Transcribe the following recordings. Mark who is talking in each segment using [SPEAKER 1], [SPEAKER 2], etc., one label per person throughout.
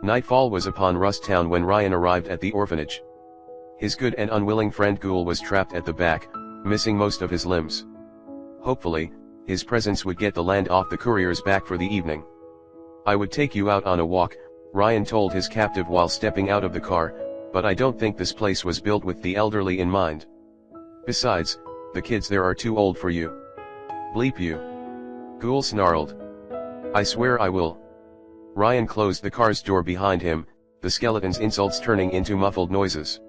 [SPEAKER 1] Nightfall was upon Rusttown when Ryan arrived at the orphanage. His good and unwilling friend Ghoul was trapped at the back, missing most of his limbs. Hopefully, his presence would get the land off the courier's back for the evening. "I would take you out on a walk," Ryan told his captive while stepping out of the car, "but I don't think this place was built with the elderly in mind. Besides, the kids there are too old for you." "Bleep you!" Ghoul snarled. "I swear I will." Ryan closed the car's door behind him, the skeleton's insults turning into muffled noises.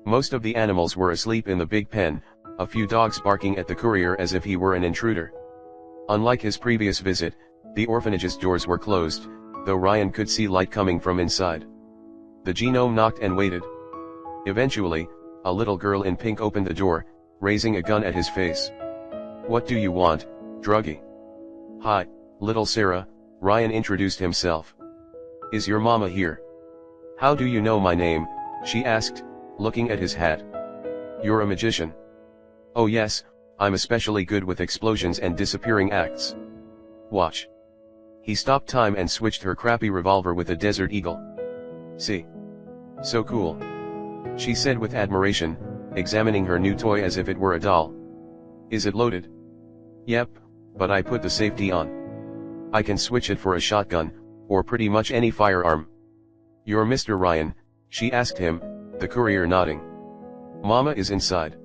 [SPEAKER 1] Most of the animals were asleep in the big pen, a few dogs barking at the courier as if he were an intruder. Unlike his previous visit, the orphanage's doors were closed, though Ryan could see light coming from inside. The genome knocked and waited. Eventually, a little girl in pink opened the door, raising a gun at his face. "What do you want, druggie?" "Hi, little Sarah," Ryan introduced himself. "Is your mama here?" "How do you know my name?" she asked, looking at his hat. "You're a magician." "Oh yes, I'm especially good with explosions and disappearing acts. Watch." He stopped time and switched her crappy revolver with a Desert Eagle. "See? So cool," she said with admiration, examining her new toy as if it were a doll. "Is it loaded?" "Yep, but I put the safety on. I can switch it for a shotgun, or pretty much any firearm." "You're Mr. Ryan?" she asked him, the courier nodding. "Mama is inside.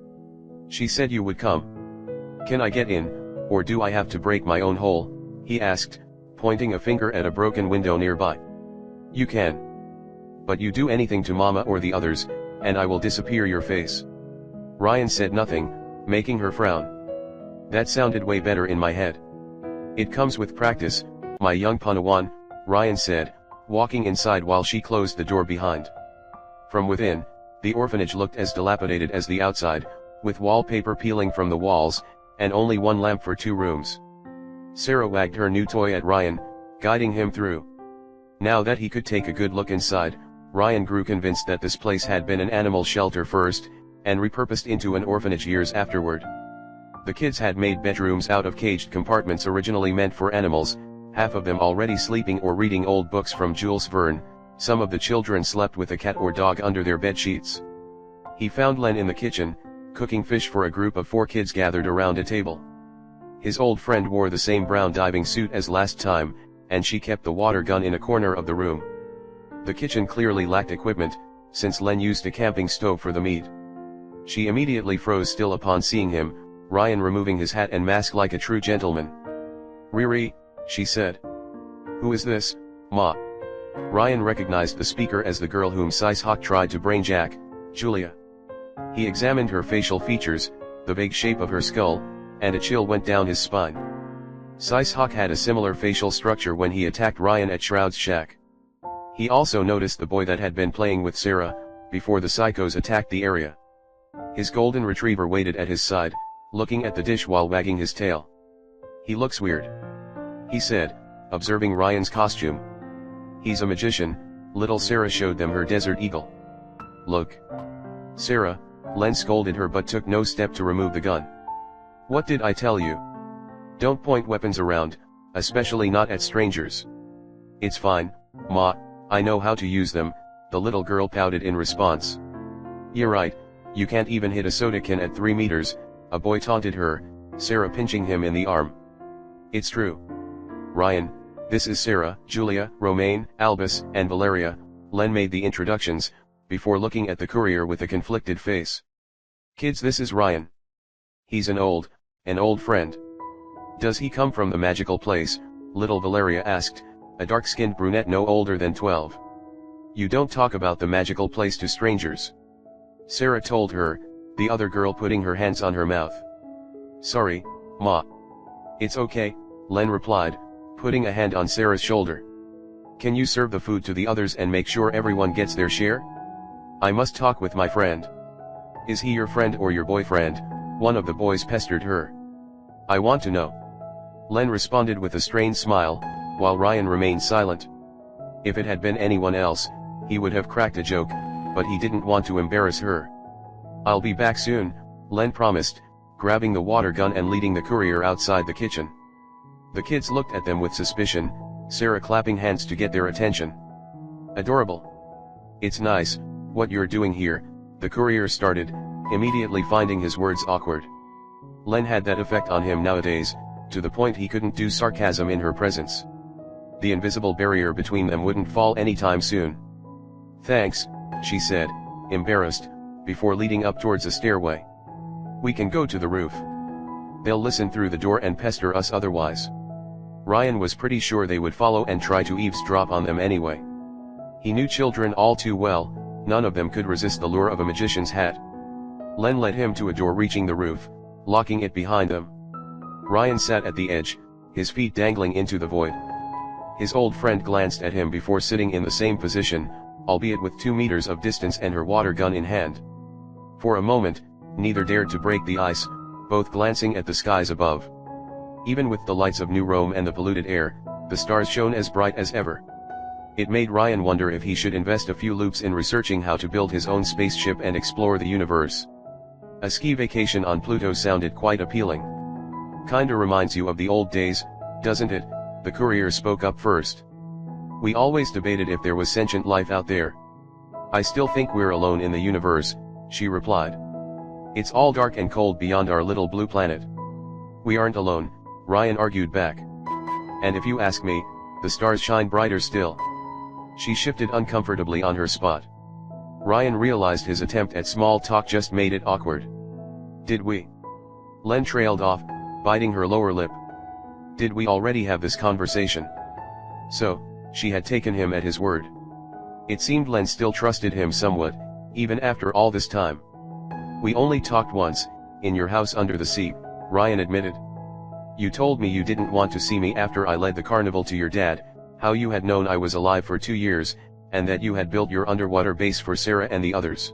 [SPEAKER 1] She said you would come." "Can I get in, or do I have to break my own hole?" he asked, pointing a finger at a broken window nearby. "You can. But you do anything to Mama or the others, and I will disappear your face." Ryan said nothing, making her frown. "That sounded way better in my head." "It comes with practice, my young Padawan," Ryan said, walking inside while she closed the door behind. From within, the orphanage looked as dilapidated as the outside, with wallpaper peeling from the walls, and only one lamp for 2 rooms. Sarah wagged her new toy at Ryan, guiding him through. Now that he could take a good look inside, Ryan grew convinced that this place had been an animal shelter first, and repurposed into an orphanage years afterward. The kids had made bedrooms out of caged compartments originally meant for animals, half of them already sleeping or reading old books from Jules Verne. Some of the children slept with a cat or dog under their bed sheets. He found Len in the kitchen, cooking fish for a group of 4 kids gathered around a table. His old friend wore the same brown diving suit as last time, and she kept the water gun in a corner of the room. The kitchen clearly lacked equipment, since Len used a camping stove for the meat. She immediately froze still upon seeing him, Ryan removing his hat and mask like a true gentleman. "Riri," she said. "Who is this, Ma?" Ryan recognized the speaker as the girl whom Sicehawk tried to brainjack, Julia. He examined her facial features, the vague shape of her skull, and a chill went down his spine. Sicehawk had a similar facial structure when he attacked Ryan at Shroud's shack. He also noticed the boy that had been playing with Sarah, before the psychos attacked the area. His golden retriever waited at his side, looking at the dish while wagging his tail. "He looks weird," he said, observing Ryan's costume. "He's a magician." Little Sarah showed them her Desert Eagle. "Look. Sarah," Len scolded her but took no step to remove the gun. "What did I tell you? Don't point weapons around, especially not at strangers." "It's fine, Ma, I know how to use them," the little girl pouted in response. "You're right, you can't even hit a soda can at 3 meters, a boy taunted her, Sarah pinching him in the arm. "It's true. Ryan, this is Sarah, Julia, Romaine, Albus, and Valeria," Len made the introductions, before looking at the courier with a conflicted face. "Kids, this is Ryan. He's an old friend." "Does he come from the magical place?" little Valeria asked, a dark-skinned brunette no older than 12. "You don't talk about the magical place to strangers," Sarah told her, the other girl putting her hands on her mouth. "Sorry, Ma." "It's okay," Len replied, putting a hand on Sarah's shoulder. "Can you serve the food to the others and make sure everyone gets their share? I must talk with my friend." "Is he your friend or your boyfriend?" one of the boys pestered her. "I want to know." Len responded with a strained smile, while Ryan remained silent. If it had been anyone else, he would have cracked a joke, but he didn't want to embarrass her. "I'll be back soon," Len promised, grabbing the water gun and leading the courier outside the kitchen. The kids looked at them with suspicion, Sarah clapping hands to get their attention. Adorable. It's nice, what you're doing here, the courier started, immediately finding his words awkward. Len had that effect on him nowadays, to the point he couldn't do sarcasm in her presence. The invisible barrier between them wouldn't fall anytime soon. Thanks, she said, embarrassed, before leading up towards a stairway. We can go to the roof. They'll listen through the door and pester us otherwise. Ryan was pretty sure they would follow and try to eavesdrop on them anyway. He knew children all too well, none of them could resist the lure of a magician's hat. Len led him to a door reaching the roof, locking it behind them. Ryan sat at the edge, his feet dangling into the void. His old friend glanced at him before sitting in the same position, albeit with 2 meters of distance and her water gun in hand. For a moment, neither dared to break the ice, both glancing at the skies above. Even with the lights of New Rome and the polluted air, the stars shone as bright as ever. It made Ryan wonder if he should invest a few loops in researching how to build his own spaceship and explore the universe. A ski vacation on Pluto sounded quite appealing. Kinda reminds you of the old days, doesn't it? The courier spoke up first. We always debated if there was sentient life out there. I still think we're alone in the universe, she replied. It's all dark and cold beyond our little blue planet. We aren't alone, Ryan argued back. And if you ask me, the stars shine brighter still. She shifted uncomfortably on her spot. Ryan realized his attempt at small talk just made it awkward. Did we? Len trailed off, biting her lower lip. Did we already have this conversation? So, she had taken him at his word. It seemed Len still trusted him somewhat, even after all this time. We only talked once, in your house under the sea, Ryan admitted. You told me you didn't want to see me after I led the carnival to your dad, how you had known I was alive for 2 years, and that you had built your underwater base for Sarah and the others.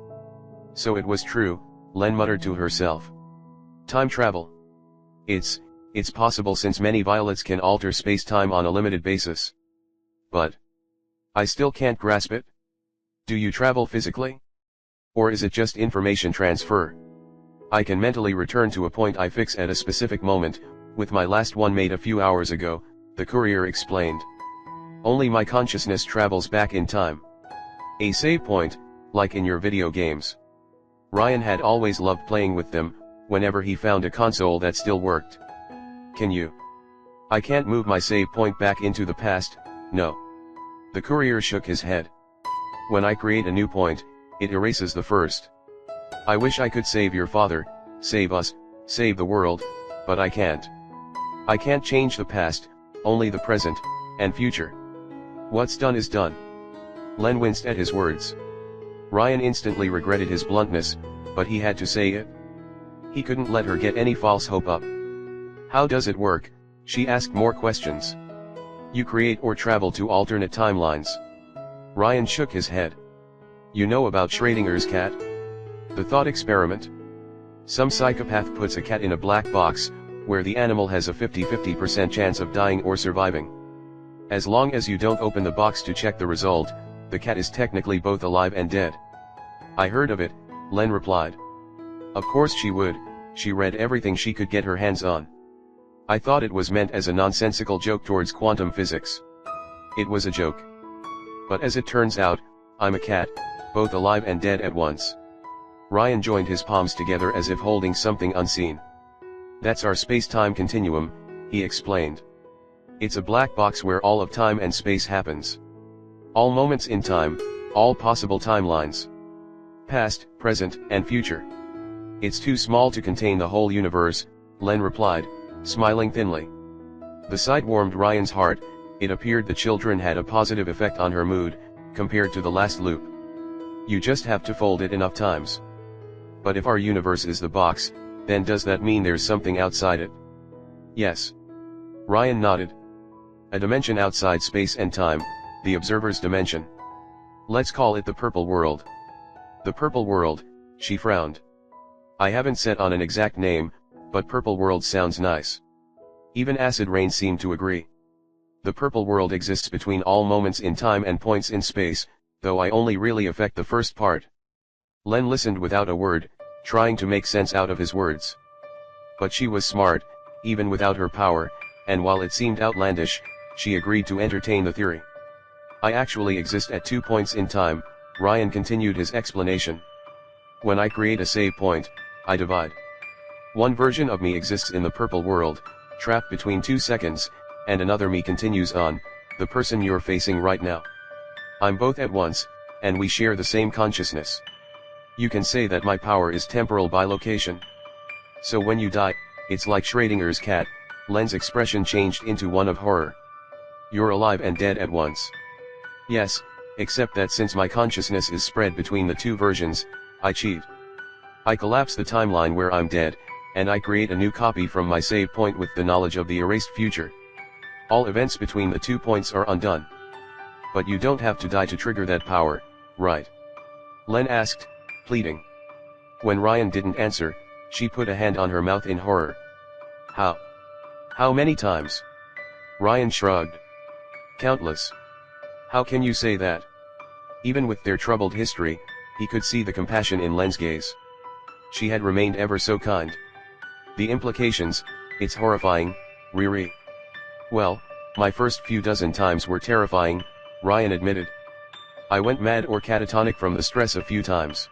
[SPEAKER 1] So it was true, Len muttered to herself. Time travel. It's possible since many violets can alter space-time on a limited basis. But I still can't grasp it. Do you travel physically? Or is it just information transfer? I can mentally return to a point I fix at a specific moment, with my last one made a few hours ago, the courier explained. Only my consciousness travels back in time. A save point, like in your video games. Ryan had always loved playing with them, whenever he found a console that still worked. Can you? I can't move my save point back into the past, no. The courier shook his head. When I create a new point, it erases the first. I wish I could save your father, save us, save the world, but I can't. I can't change the past, only the present, and future. What's done is done. Len winced at his words. Ryan instantly regretted his bluntness, but he had to say it. He couldn't let her get any false hope up. How does it work? She asked more questions. You create or travel to alternate timelines. Ryan shook his head. You know about Schrödinger's cat? The thought experiment? Some psychopath puts a cat in a black box, where the animal has a 50-50% chance of dying or surviving. As long as you don't open the box to check the result, the cat is technically both alive and dead. I heard of it, Len replied. Of course she would, she read everything she could get her hands on. I thought it was meant as a nonsensical joke towards quantum physics. It was a joke. But as it turns out, I'm a cat, both alive and dead at once. Ryan joined his palms together as if holding something unseen. That's our space-time continuum, he explained. It's a black box where all of time and space happens. All moments in time, all possible timelines. Past, present, and future. It's too small to contain the whole universe, Len replied, smiling thinly. The sight warmed Ryan's heart. It appeared the children had a positive effect on her mood, compared to the last loop. You just have to fold it enough times. But if our universe is the box, then does that mean there's something outside it? Yes. Ryan nodded. A dimension outside space and time, the observer's dimension. Let's call it the purple world. The purple world, she frowned. I haven't set on an exact name, but purple world sounds nice. Even Acid Rain seemed to agree. The purple world exists between all moments in time and points in space, though I only really affect the first part. Len listened without a word, trying to make sense out of his words. But she was smart, even without her power, and while it seemed outlandish, she agreed to entertain the theory. I actually exist at 2 points in time, Ryan continued his explanation. When I create a save point, I divide. One version of me exists in the purple world, trapped between 2 seconds, and another me continues on, the person you're facing right now. I'm both at once, and we share the same consciousness. You can say that my power is temporal by location. So when you die, it's like Schrodinger's cat, Len's expression changed into one of horror. You're alive and dead at once. Yes, except that since my consciousness is spread between the two versions, I cheat. I collapse the timeline where I'm dead, and I create a new copy from my save point with the knowledge of the erased future. All events between the 2 points are undone. But you don't have to die to trigger that power, right? Len asked, pleading. When Ryan didn't answer, she put a hand on her mouth in horror. How? How many times? Ryan shrugged. Countless. How can you say that? Even with their troubled history, he could see the compassion in Len's gaze. She had remained ever so kind. The implications, it's horrifying, Riri. Well, my first few dozen times were terrifying, Ryan admitted. I went mad or catatonic from the stress a few times.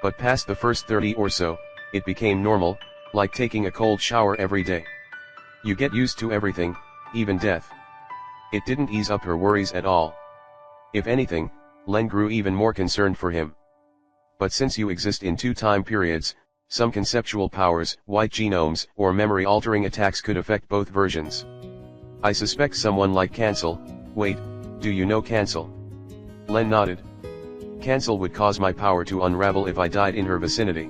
[SPEAKER 1] But past the first 30 or so, it became normal, like taking a cold shower every day. You get used to everything, even death. It didn't ease up her worries at all. If anything, Len grew even more concerned for him. But since you exist in 2 time periods, some conceptual powers, white genomes, or memory-altering attacks could affect both versions. I suspect someone like Cancel. Wait, do you know Cancel? Len nodded. Cancel would cause my power to unravel if I died in her vicinity.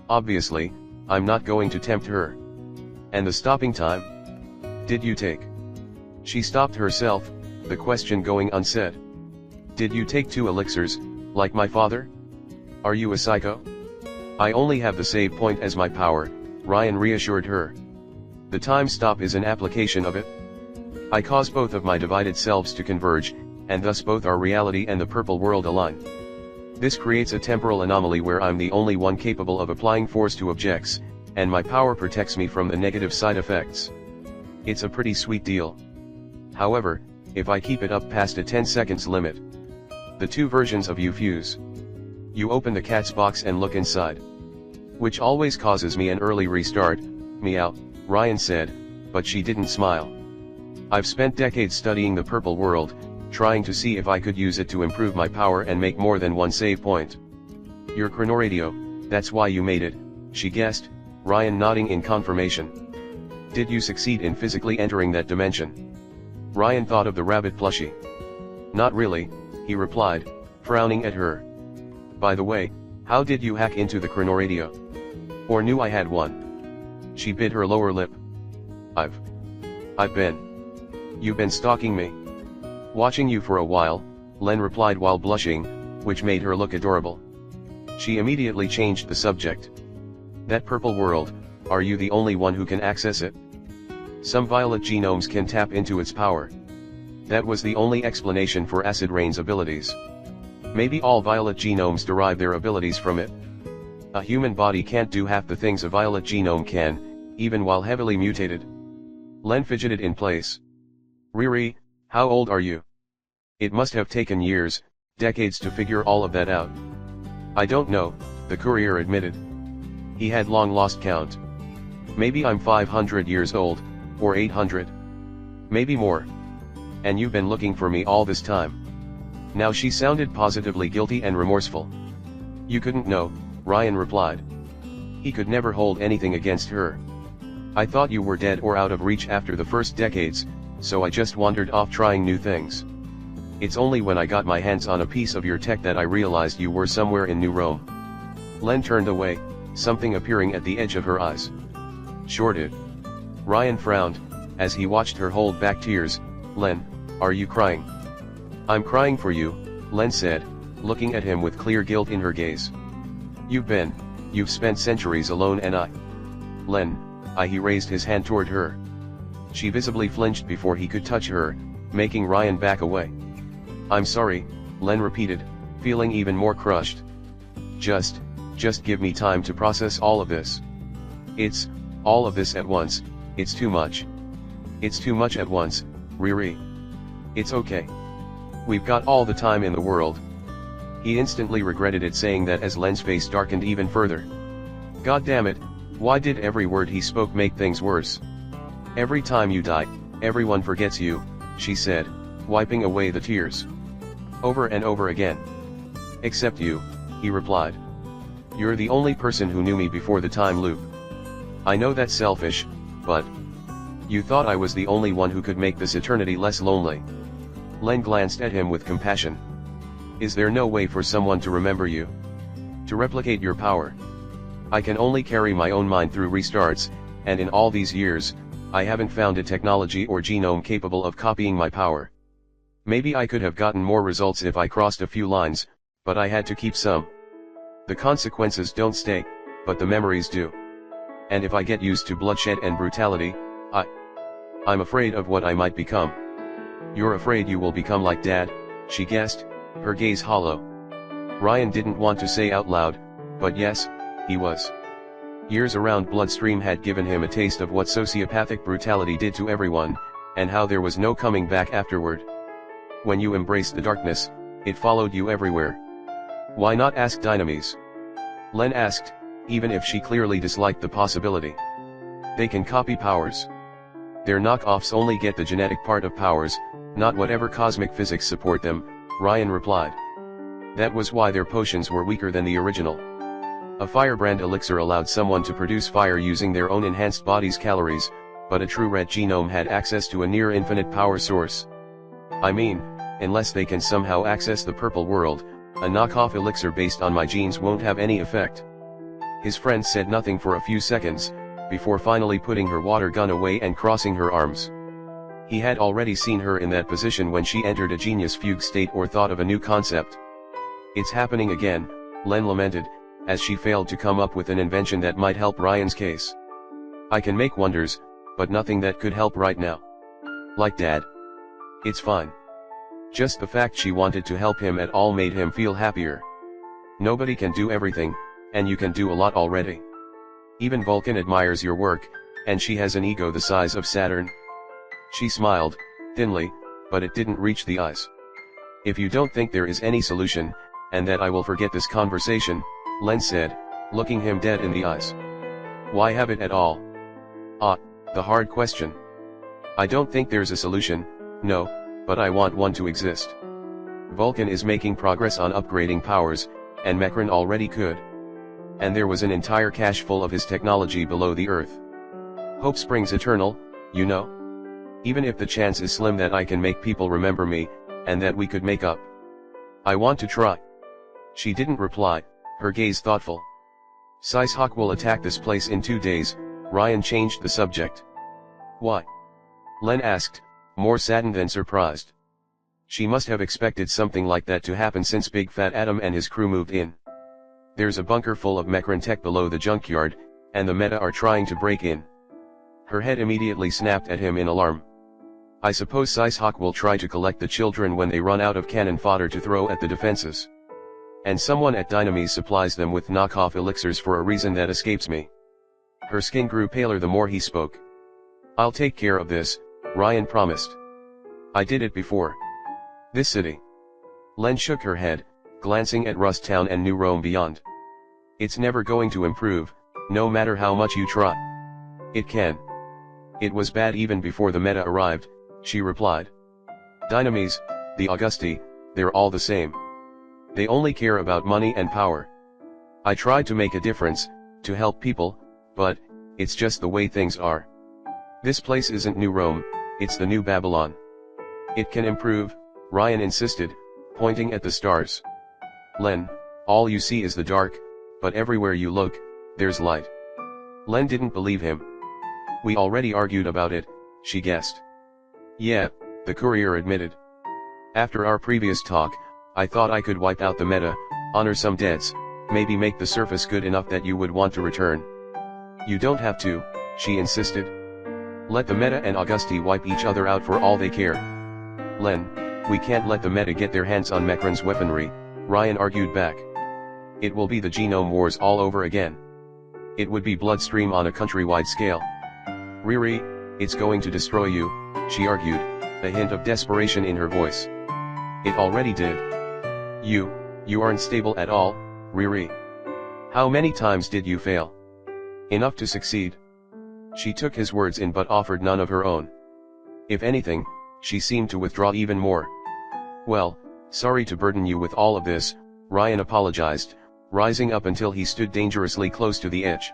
[SPEAKER 1] Obviously, I'm not going to tempt her. And the stopping time? Did you take? She stopped herself, the question going unsaid. Did you take 2 elixirs, like my father? Are you a psycho? I only have the save point as my power, Ryan reassured her. The time stop is an application of it. I cause both of my divided selves to converge, and thus both our reality and the purple world align. This creates a temporal anomaly where I'm the only one capable of applying force to objects, and my power protects me from the negative side effects. It's a pretty sweet deal. However, if I keep it up past a 10 seconds limit, the 2 versions of you fuse. You open the cat's box and look inside. Which always causes me an early restart, meow, Ryan said, but she didn't smile. I've spent decades studying the purple world, trying to see if I could use it to improve my power and make more than one save point. Your chronoradio, that's why you made it, she guessed, Ryan nodding in confirmation. Did you succeed in physically entering that dimension? Ryan thought of the rabbit plushie. Not really, he replied, frowning at her. By the way, how did you hack into the chronoradio? Or knew I had one? She bit her lower lip. I've been. You've been stalking me. Watching you for a while, Len replied while blushing, which made her look adorable. She immediately changed the subject. That purple world, are you the only one who can access it? Some violet genomes can tap into its power. That was the only explanation for Acid Rain's abilities. Maybe all violet genomes derive their abilities from it. A human body can't do half the things a violet genome can, even while heavily mutated. Len fidgeted in place. Riri, how old are you? It must have taken years, decades to figure all of that out. I don't know, the courier admitted. He had long lost count. Maybe I'm 500 years old, or 800. Maybe more. And you've been looking for me all this time. Now she sounded positively guilty and remorseful. You couldn't know, Ryan replied. He could never hold anything against her. I thought you were dead or out of reach after the first decades, so I just wandered off trying new things. It's only when I got my hands on a piece of your tech that I realized you were somewhere in New Rome. Len turned away, something appearing at the edge of her eyes. Sure did. Ryan frowned, as he watched her hold back tears. Len, are you crying? I'm crying for you, Len said, looking at him with clear guilt in her gaze. You've spent centuries alone and he raised his hand toward her. She visibly flinched before he could touch her, making Ryan back away. I'm sorry, Len repeated, feeling even more crushed. Just give me time to process all of this. It's, all of this at once, it's too much. It's too much at once, Riri. It's okay. We've got all the time in the world. He instantly regretted it, saying that as Len's face darkened even further. God damn it, why did every word he spoke make things worse? Every time you die, everyone forgets you, she said, wiping away the tears. Over and over again. Except you, he replied. You're the only person who knew me before the time loop. I know that's selfish, but you thought I was the only one who could make this eternity less lonely. Len glanced at him with compassion. Is there no way for someone to remember you? To replicate your power? I can only carry my own mind through restarts, and in all these years, I haven't found a technology or genome capable of copying my power. Maybe I could have gotten more results if I crossed a few lines, but I had to keep some. The consequences don't stay, but the memories do. And if I get used to bloodshed and brutality, I'm afraid of what I might become. You're afraid you will become like Dad, she guessed, her gaze hollow. Ryan didn't want to say out loud, but yes, he was. Years around Bloodstream had given him a taste of what sociopathic brutality did to everyone, and how there was no coming back afterward. When you embraced the darkness, it followed you everywhere. Why not ask Dynamis? Len asked, even if she clearly disliked the possibility. They can copy powers. Their knockoffs only get the genetic part of powers, not whatever cosmic physics support them, Ryan replied. That was why their potions were weaker than the original. A firebrand elixir allowed someone to produce fire using their own enhanced body's calories, but a true red genome had access to a near-infinite power source. I mean, unless they can somehow access the purple world, a knockoff elixir based on my genes won't have any effect. His friend said nothing for a few seconds, before finally putting her water gun away and crossing her arms. He had already seen her in that position when she entered a genius fugue state or thought of a new concept. It's happening again, Len lamented, as she failed to come up with an invention that might help Ryan's case. I can make wonders, but nothing that could help right now. Like Dad. It's fine. Just the fact she wanted to help him at all made him feel happier. Nobody can do everything, and you can do a lot already. Even Vulcan admires your work, and she has an ego the size of Saturn. She smiled, thinly, but it didn't reach the eyes. If you don't think there is any solution, and that I will forget this conversation, Len said, looking him dead in the eyes. Why have it at all? The hard question. I don't think there's a solution, no, but I want one to exist. Vulcan is making progress on upgrading powers, and Mechren already could. And there was an entire cache full of his technology below the earth. Hope springs eternal, you know? Even if the chance is slim that I can make people remember me, and that we could make up. I want to try. She didn't reply, her gaze thoughtful. Sicehawk will attack this place in 2 days, Ryan changed the subject. Why? Len asked, more saddened than surprised. She must have expected something like that to happen since Big Fat Adam and his crew moved in. There's a bunker full of Mechren tech below the junkyard, and the Meta are trying to break in. Her head immediately snapped at him in alarm. I suppose Sicehawk will try to collect the children when they run out of cannon fodder to throw at the defenses. And someone at Dynamis supplies them with knockoff elixirs for a reason that escapes me. Her skin grew paler the more he spoke. I'll take care of this, Ryan promised. I did it before. This city. Len shook her head, glancing at Rust Town and New Rome beyond. It's never going to improve, no matter how much you try. It can. It was bad even before the Meta arrived, she replied. Dynamis, the Augusti, they're all the same. They only care about money and power. I tried to make a difference, to help people, but it's just the way things are. This place isn't New Rome, it's the New Babylon. It can improve, Ryan insisted, pointing at the stars. Len, all you see is the dark, but everywhere you look, there's light. Len didn't believe him. We already argued about it, she guessed. Yeah, the courier admitted. After our previous talk, I thought I could wipe out the Meta, honor some debts, maybe make the surface good enough that you would want to return. You don't have to, she insisted. Let the Meta and Augusti wipe each other out for all they care. Len, we can't let the Meta get their hands on Mechren's weaponry, Ryan argued back. It will be the genome wars all over again. It would be Bloodstream on a countrywide scale. Riri, it's going to destroy you, she argued, a hint of desperation in her voice. It already did. You aren't stable at all, Riri. How many times did you fail? Enough to succeed. She took his words in but offered none of her own. If anything, she seemed to withdraw even more. Well, sorry to burden you with all of this, Ryan apologized, rising up until he stood dangerously close to the edge.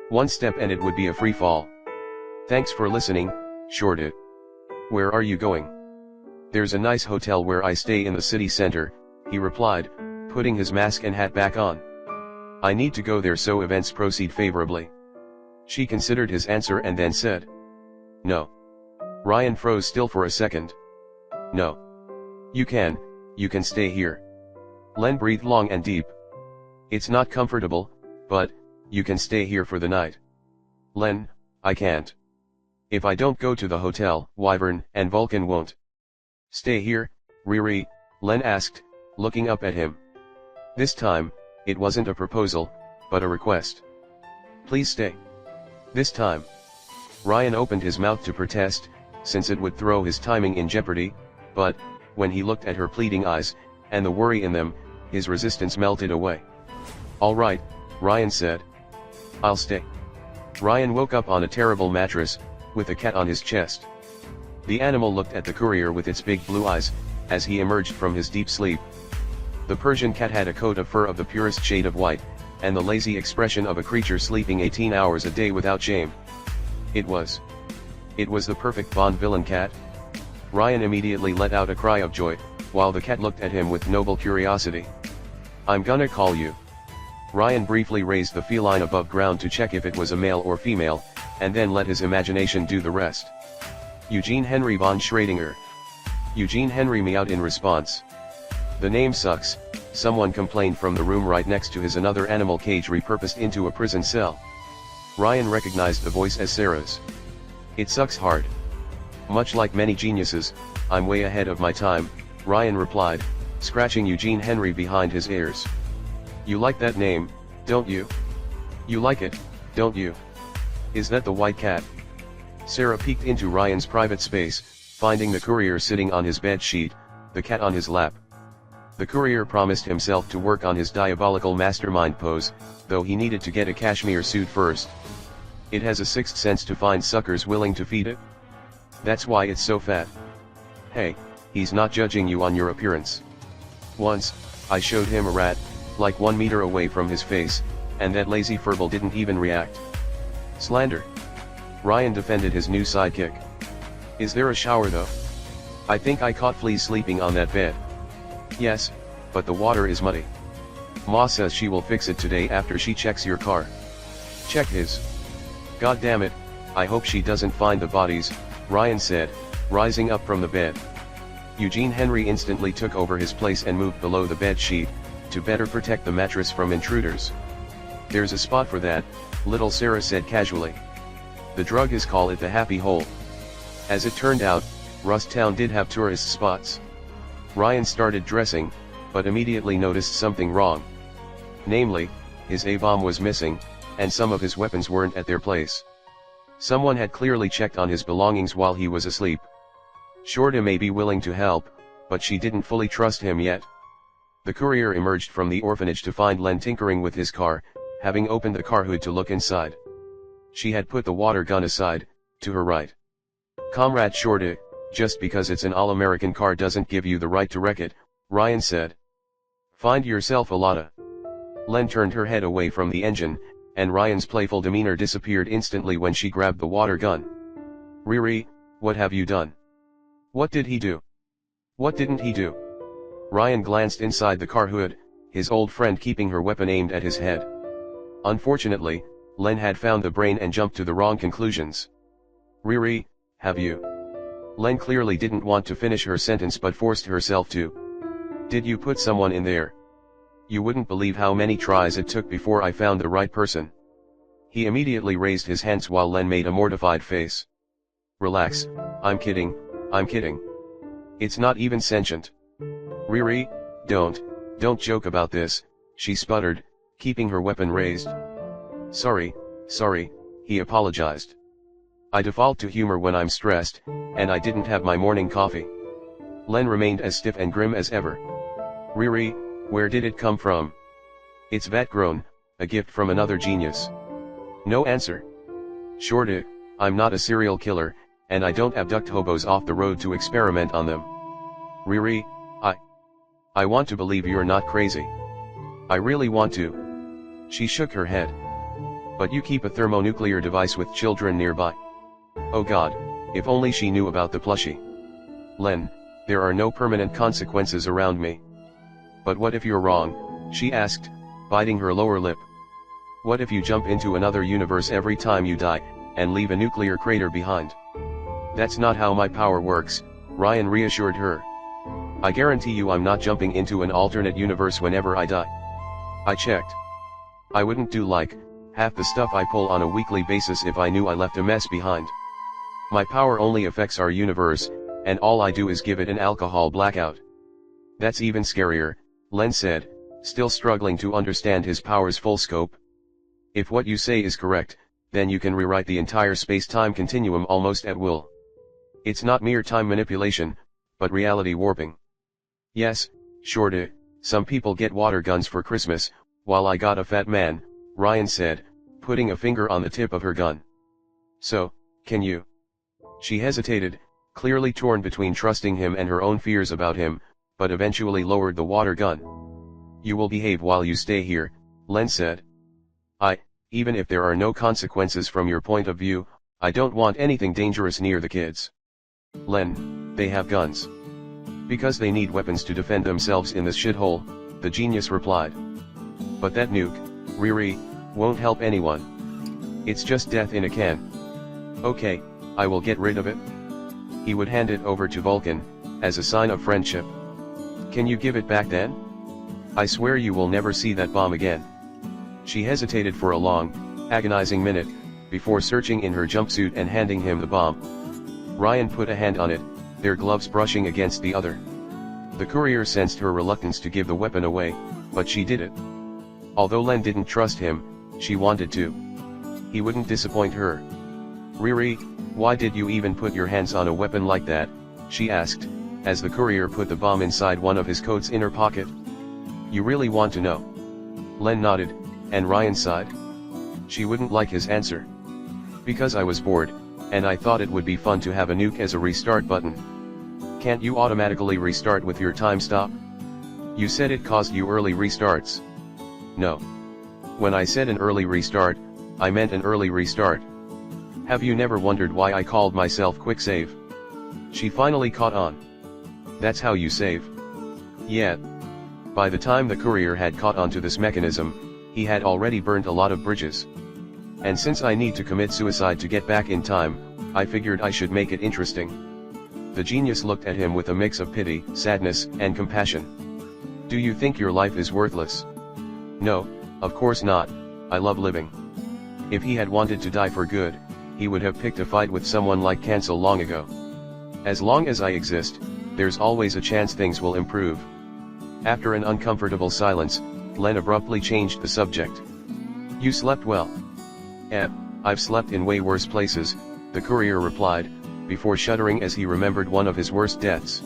[SPEAKER 1] One step and it would be a free fall. Thanks for listening, Shorty. Where are you going? There's a nice hotel where I stay in the city center, he replied, putting his mask and hat back on. I need to go there so events proceed favorably. She considered his answer and then said, No. Ryan froze still for a second. No. You can stay here. Len breathed long and deep. It's not comfortable, but, you can stay here for the night. Len, I can't. If I don't go to the hotel, Wyvern and Vulcan won't. Stay here, Riri, Len asked, looking up at him. This time, it wasn't a proposal, but a request. Please stay. This time. Ryan opened his mouth to protest, since it would throw his timing in jeopardy, but, when he looked at her pleading eyes, and the worry in them, his resistance melted away. All right, Ryan said. I'll stay. Ryan woke up on a terrible mattress, with a cat on his chest. The animal looked at the courier with its big blue eyes, as he emerged from his deep sleep. The Persian cat had a coat of fur of the purest shade of white, and the lazy expression of a creature sleeping 18 hours a day without shame. It was the perfect Bond villain cat. Ryan immediately let out a cry of joy, while the cat looked at him with noble curiosity. I'm gonna call you. Ryan briefly raised the feline above ground to check if it was a male or female, and then let his imagination do the rest. Eugene Henry von Schrödinger. Eugene Henry meowed in response. The name sucks, someone complained from the room right next to his another animal cage repurposed into a prison cell. Ryan recognized the voice as Sarah's. It sucks hard. Much like many geniuses, I'm way ahead of my time, Ryan replied, scratching Eugene Henry behind his ears. You like that name, don't you? You like it, don't you? Is that the white cat? Sarah peeked into Ryan's private space, finding the courier sitting on his bed sheet, the cat on his lap. The courier promised himself to work on his diabolical mastermind pose, though he needed to get a cashmere suit first. It has a sixth sense to find suckers willing to feed it. That's why it's so fat. Hey, he's not judging you on your appearance. Once, I showed him a rat, like 1 meter away from his face, and that lazy furball didn't even react. Slander. Ryan defended his new sidekick. Is there a shower though? I think I caught fleas sleeping on that bed. Yes, but the water is muddy. Ma says she will fix it today after she checks your car. Check his. God damn it, I hope she doesn't find the bodies, Ryan said, rising up from the bed. Eugene Henry instantly took over his place and moved below the bed sheet, to better protect the mattress from intruders. There's a spot for that, little Sarah said casually. The druggists call it the happy hole. As it turned out, Rusttown did have tourist spots. Ryan started dressing, but immediately noticed something wrong. Namely, his A-bomb was missing, and some of his weapons weren't at their place. Someone had clearly checked on his belongings while he was asleep. Shorty may be willing to help, but she didn't fully trust him yet. The courier emerged from the orphanage to find Len tinkering with his car, having opened the car hood to look inside. She had put the water gun aside, to her right. Comrade Shorty, just because it's an all-American car doesn't give you the right to wreck it, Ryan said. Find yourself a lotta. Len turned her head away from the engine, and Ryan's playful demeanor disappeared instantly when she grabbed the water gun. Riri, what have you done? What did he do? What didn't he do? Ryan glanced inside the car hood, his old friend keeping her weapon aimed at his head. Unfortunately, Len had found the brain and jumped to the wrong conclusions. Riri, have you? Len clearly didn't want to finish her sentence but forced herself to. Did you put someone in there? You wouldn't believe how many tries it took before I found the right person. He immediately raised his hands while Len made a mortified face. Relax, I'm kidding, I'm kidding. It's not even sentient. Riri, don't joke about this, she sputtered, keeping her weapon raised. Sorry, he apologized. I default to humor when I'm stressed, and I didn't have my morning coffee. Len remained as stiff and grim as ever. Riri, where did it come from? It's vat grown, a gift from another genius. No answer. Shorty, I'm not a serial killer, and I don't abduct hobos off the road to experiment on them. Riri, I want to believe you're not crazy. I really want to. She shook her head. But you keep a thermonuclear device with children nearby. Oh God, if only she knew about the plushie. Len, there are no permanent consequences around me. But what if you're wrong? She asked, biting her lower lip. What if you jump into another universe every time you die, and leave a nuclear crater behind? That's not how my power works, Ryan reassured her. I guarantee you I'm not jumping into an alternate universe whenever I die. I checked. I wouldn't do like half the stuff I pull on a weekly basis if I knew I left a mess behind. My power only affects our universe, and all I do is give it an alcohol blackout. That's even scarier, Len said, still struggling to understand his power's full scope. If what you say is correct, then you can rewrite the entire space-time continuum almost at will. It's not mere time manipulation, but reality warping. Yes, Shorty, some people get water guns for Christmas, while I got a fat man, Ryan said, putting a finger on the tip of her gun. So, can you? She hesitated, clearly torn between trusting him and her own fears about him, but eventually lowered the water gun. You will behave while you stay here, Len said. Even if there are no consequences from your point of view, I don't want anything dangerous near the kids. Len, they have guns. Because they need weapons to defend themselves in this shithole, the genius replied. But that nuke, Riri, won't help anyone. It's just death in a can. Okay, I will get rid of it. He would hand it over to Vulcan, as a sign of friendship. Can you give it back then? I swear you will never see that bomb again. She hesitated for a long, agonizing minute, before searching in her jumpsuit and handing him the bomb. Ryan put a hand on it, their gloves brushing against the other. The courier sensed her reluctance to give the weapon away, but she did it. Although Len didn't trust him, she wanted to. He wouldn't disappoint her. Riri, why did you even put your hands on a weapon like that? She asked, as the courier put the bomb inside one of his coat's inner pocket. You really want to know? Len nodded, and Ryan sighed. She wouldn't like his answer. Because I was bored, and I thought it would be fun to have a nuke as a restart button. Can't you automatically restart with your time stop? You said it caused you early restarts. No. When I said an early restart, I meant an early restart. Have you never wondered why I called myself Quick Save? She finally caught on. That's how you save. Yeah. By the time the courier had caught on to this mechanism, he had already burned a lot of bridges. And since I need to commit suicide to get back in time, I figured I should make it interesting. The genius looked at him with a mix of pity, sadness, and compassion. Do you think your life is worthless? No, of course not, I love living. If he had wanted to die for good, he would have picked a fight with someone like Cancel long ago. As long as I exist, there's always a chance things will improve. After an uncomfortable silence, Len abruptly changed the subject. You slept well. I've slept in way worse places, the courier replied, before shuddering as he remembered one of his worst deaths.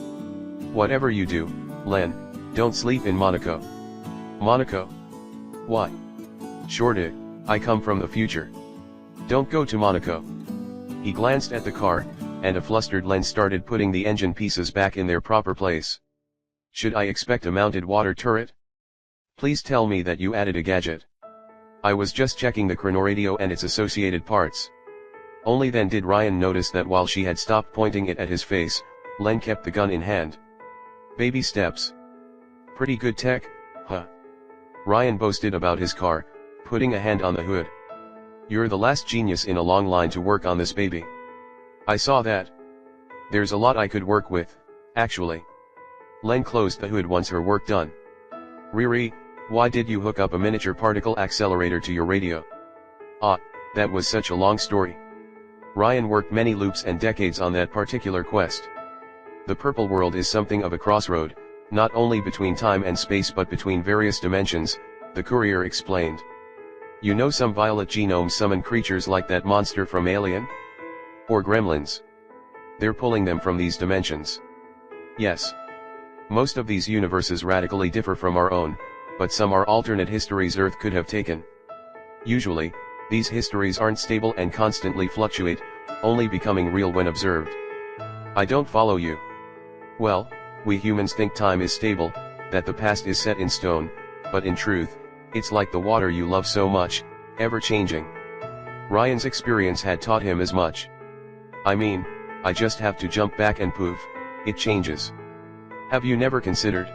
[SPEAKER 1] Whatever you do, Len, don't sleep in Monaco. Monaco? Why? Shorty, I come from the future. Don't go to Monaco. He glanced at the car, and a flustered Len started putting the engine pieces back in their proper place. Should I expect a mounted water turret? Please tell me that you added a gadget. I was just checking the chronoradio and its associated parts. Only then did Ryan notice that while she had stopped pointing it at his face, Len kept the gun in hand. Baby steps. Pretty good tech, huh? Ryan boasted about his car, putting a hand on the hood. You're the last genius in a long line to work on this baby. I saw that. There's a lot I could work with, actually. Len closed the hood once her work done. Riri, why did you hook up a miniature particle accelerator to your radio? That was such a long story. Ryan worked many loops and decades on that particular quest. The purple world is something of a crossroad, not only between time and space but between various dimensions, the courier explained. You know some violet genomes summon creatures like that monster from Alien? Or Gremlins. They're pulling them from these dimensions. Yes. Most of these universes radically differ from our own, but some are alternate histories Earth could have taken. Usually, these histories aren't stable and constantly fluctuate, only becoming real when observed. I don't follow you. Well, we humans think time is stable, that the past is set in stone, but in truth, it's like the water you love so much, ever changing. Ryan's experience had taught him as much. I mean, I just have to jump back and poof, it changes. Have you never considered?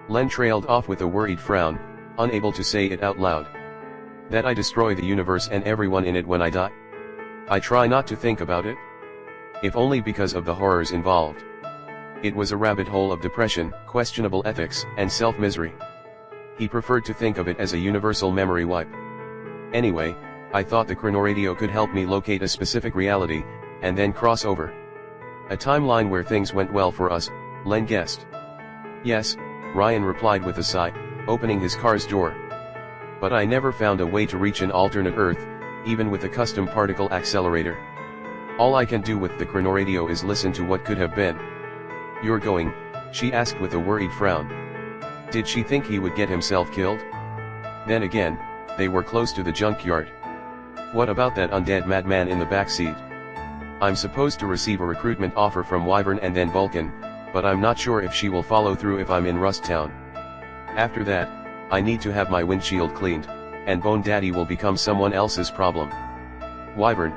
[SPEAKER 1] Len trailed off with a worried frown, unable to say it out loud. That I destroy the universe and everyone in it when I die? I try not to think about it. If only because of the horrors involved. It was a rabbit hole of depression, questionable ethics, and self-misery. He preferred to think of it as a universal memory wipe. Anyway, I thought the chronoradio could help me locate a specific reality, and then cross over. A timeline where things went well for us, Len guessed. Yes, Ryan replied with a sigh, opening his car's door. But I never found a way to reach an alternate Earth, even with a custom particle accelerator. All I can do with the chronoradio is listen to what could have been. You're going? She asked with a worried frown. Did she think he would get himself killed? Then again, they were close to the junkyard. What about that undead madman in the backseat? I'm supposed to receive a recruitment offer from Wyvern and then Vulcan, but I'm not sure if she will follow through if I'm in Rust Town. After that, I need to have my windshield cleaned, and Bone Daddy will become someone else's problem. Wyvern.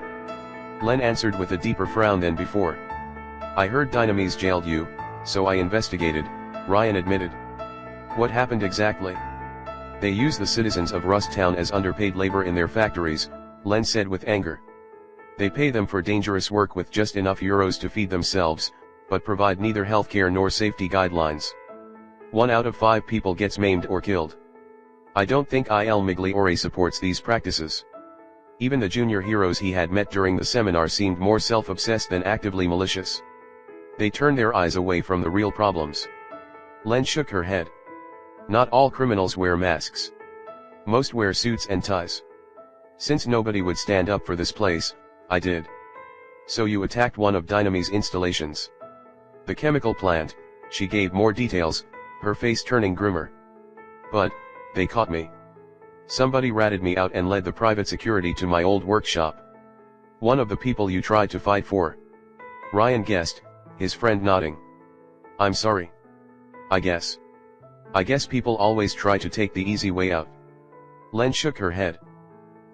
[SPEAKER 1] Len answered with a deeper frown than before. I heard Dynamis jailed you, so I investigated, Ryan admitted. What happened exactly? They use the citizens of Rust Town as underpaid labor in their factories, Len said with anger. They pay them for dangerous work with just enough euros to feed themselves, but provide neither healthcare nor safety guidelines. 1 out of 5 people gets maimed or killed. I don't think Il Migliore supports these practices. Even the junior heroes he had met during the seminar seemed more self-obsessed than actively malicious. They turn their eyes away from the real problems. Len shook her head. Not all criminals wear masks. Most wear suits and ties. Since nobody would stand up for this place, I did. So you attacked one of Dynamy's installations. The chemical plant, she gave more details, her face turning grimmer. But, they caught me. Somebody ratted me out and led the private security to my old workshop. One of the people you tried to fight for. Ryan guessed, his friend nodding. I'm sorry. I guess people always try to take the easy way out. Len shook her head.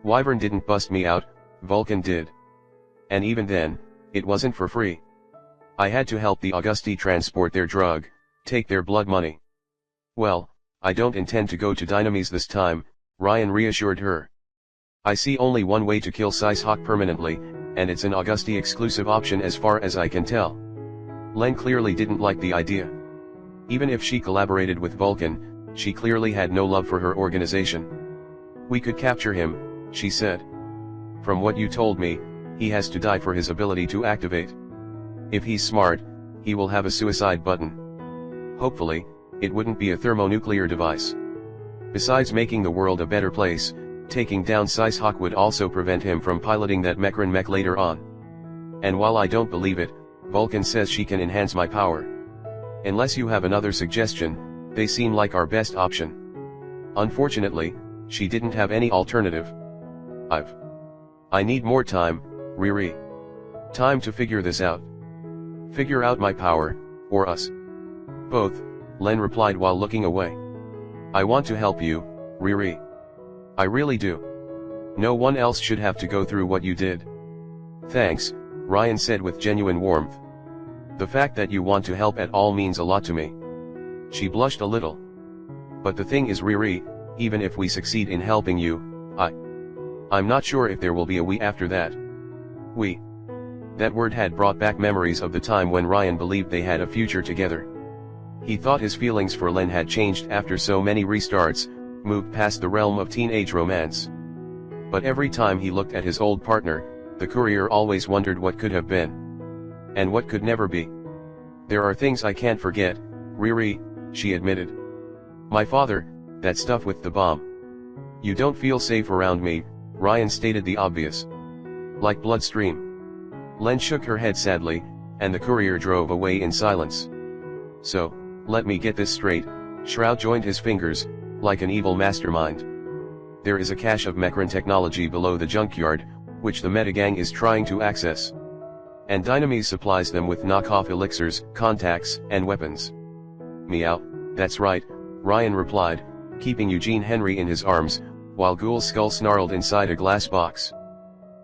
[SPEAKER 1] Wyvern didn't bust me out, Vulcan did. And even then, it wasn't for free. I had to help the Augusti transport their drug, take their blood money. Well, I don't intend to go to Dynamis this time, Ryan reassured her. I see only one way to kill Cyshawk permanently, and it's an Augusti exclusive option as far as I can tell. Len clearly didn't like the idea. Even if she collaborated with Vulcan, she clearly had no love for her organization. We could capture him, she said. From what you told me, he has to die for his ability to activate. If he's smart, he will have a suicide button. Hopefully, it wouldn't be a thermonuclear device. Besides making the world a better place, taking down Cyshawk would also prevent him from piloting that Mechran mech later on. And while I don't believe it, Vulcan says she can enhance my power. Unless you have another suggestion, they seem like our best option. Unfortunately, she didn't have any alternative. I need more time, Riri. Time to figure this out. Figure out my power, or us. Both, Len replied while looking away. I want to help you, Riri. I really do. No one else should have to go through what you did. Thanks, Ryan said with genuine warmth. The fact that you want to help at all means a lot to me. She blushed a little. But the thing is, Riri, even if we succeed in helping you, I'm not sure if there will be a we after that. We. That word had brought back memories of the time when Ryan believed they had a future together. He thought his feelings for Len had changed after so many restarts, moved past the realm of teenage romance. But every time he looked at his old partner, the courier always wondered what could have been. And what could never be. There are things I can't forget, Riri, she admitted. My father, that stuff with the bomb. You don't feel safe around me, Ryan stated the obvious. Like bloodstream. Len shook her head sadly, and the courier drove away in silence. So, let me get this straight, Shroud joined his fingers, like an evil mastermind. There is a cache of Mechren technology below the junkyard, which the Metagang is trying to access. And Dynamis supplies them with knockoff elixirs, contacts, and weapons. Meow, that's right, Ryan replied, keeping Eugene Henry in his arms, while Ghoul's skull snarled inside a glass box.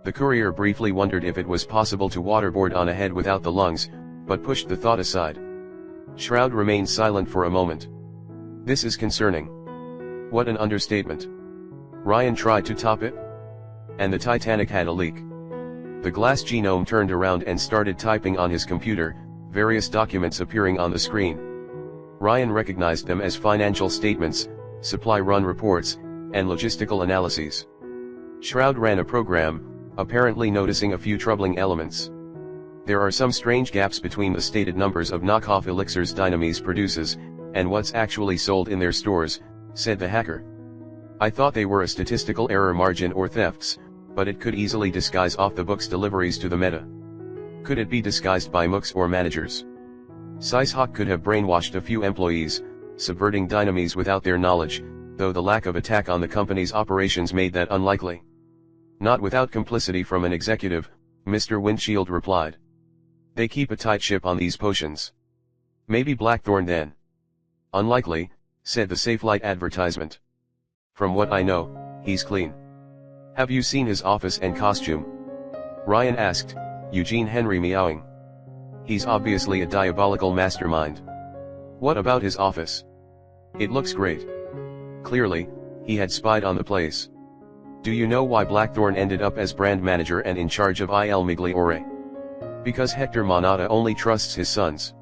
[SPEAKER 1] The courier briefly wondered if it was possible to waterboard on a head without the lungs, but pushed the thought aside. Shroud remained silent for a moment. This is concerning. What an understatement. Ryan tried to top it. And the Titanic had a leak. The glass genome turned around and started typing on his computer, various documents appearing on the screen. Ryan recognized them as financial statements, supply run reports, and logistical analyses. Shroud ran a program, apparently noticing a few troubling elements. There are some strange gaps between the stated numbers of knockoff elixirs Dynamis produces, and what's actually sold in their stores, said the hacker. I thought they were a statistical error margin or thefts, but it could easily disguise off-the-books deliveries to the meta. Could it be disguised by mooks or managers? Sicehawk could have brainwashed a few employees, subverting Dynamis without their knowledge, though the lack of attack on the company's operations made that unlikely. Not without complicity from an executive, Mr. Windshield replied. They keep a tight ship on these potions. Maybe Blackthorn then. Unlikely, said the Safelight advertisement. From what I know, he's clean. Have you seen his office and costume? Ryan asked, Eugene Henry meowing. He's obviously a diabolical mastermind. What about his office? It looks great. Clearly, he had spied on the place. Do you know why Blackthorn ended up as brand manager and in charge of Il Migliore? Because Hector Monata only trusts his sons.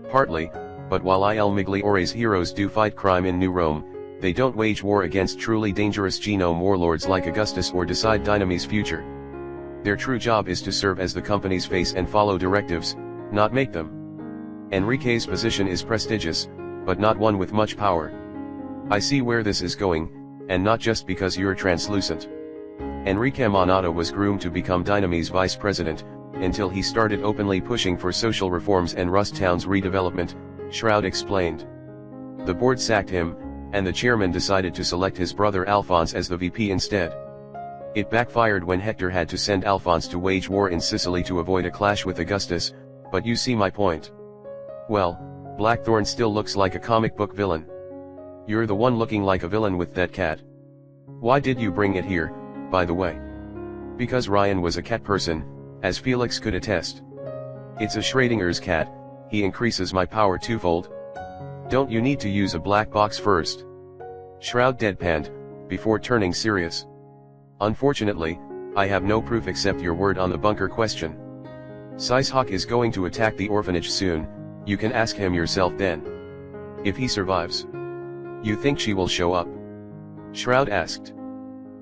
[SPEAKER 1] Partly, but while Il Migliore's heroes do fight crime in New Rome, they don't wage war against truly dangerous genome warlords like Augustus or decide Dynamis' future. Their true job is to serve as the company's face and follow directives, not make them. Enrique's position is prestigious, but not one with much power. I see where this is going, and not just because you're translucent. Enrique Monata was groomed to become Dynamis' vice president, until he started openly pushing for social reforms and Rust Town's redevelopment, Shroud explained. The board sacked him, and the chairman decided to select his brother Alphonse as the VP instead. It backfired when Hector had to send Alphonse to wage war in Sicily to avoid a clash with Augustus, but you see my point. Well, Blackthorn still looks like a comic book villain. You're the one looking like a villain with that cat. Why did you bring it here, by the way? Because Ryan was a cat person, as Felix could attest. It's a Schrodinger's cat, he increases my power twofold. Don't you need to use a black box first? Shroud deadpanned, before turning serious. Unfortunately, I have no proof except your word on the bunker question. Sicehawk is going to attack the orphanage soon, you can ask him yourself then. If he survives. You think she will show up? Shroud asked.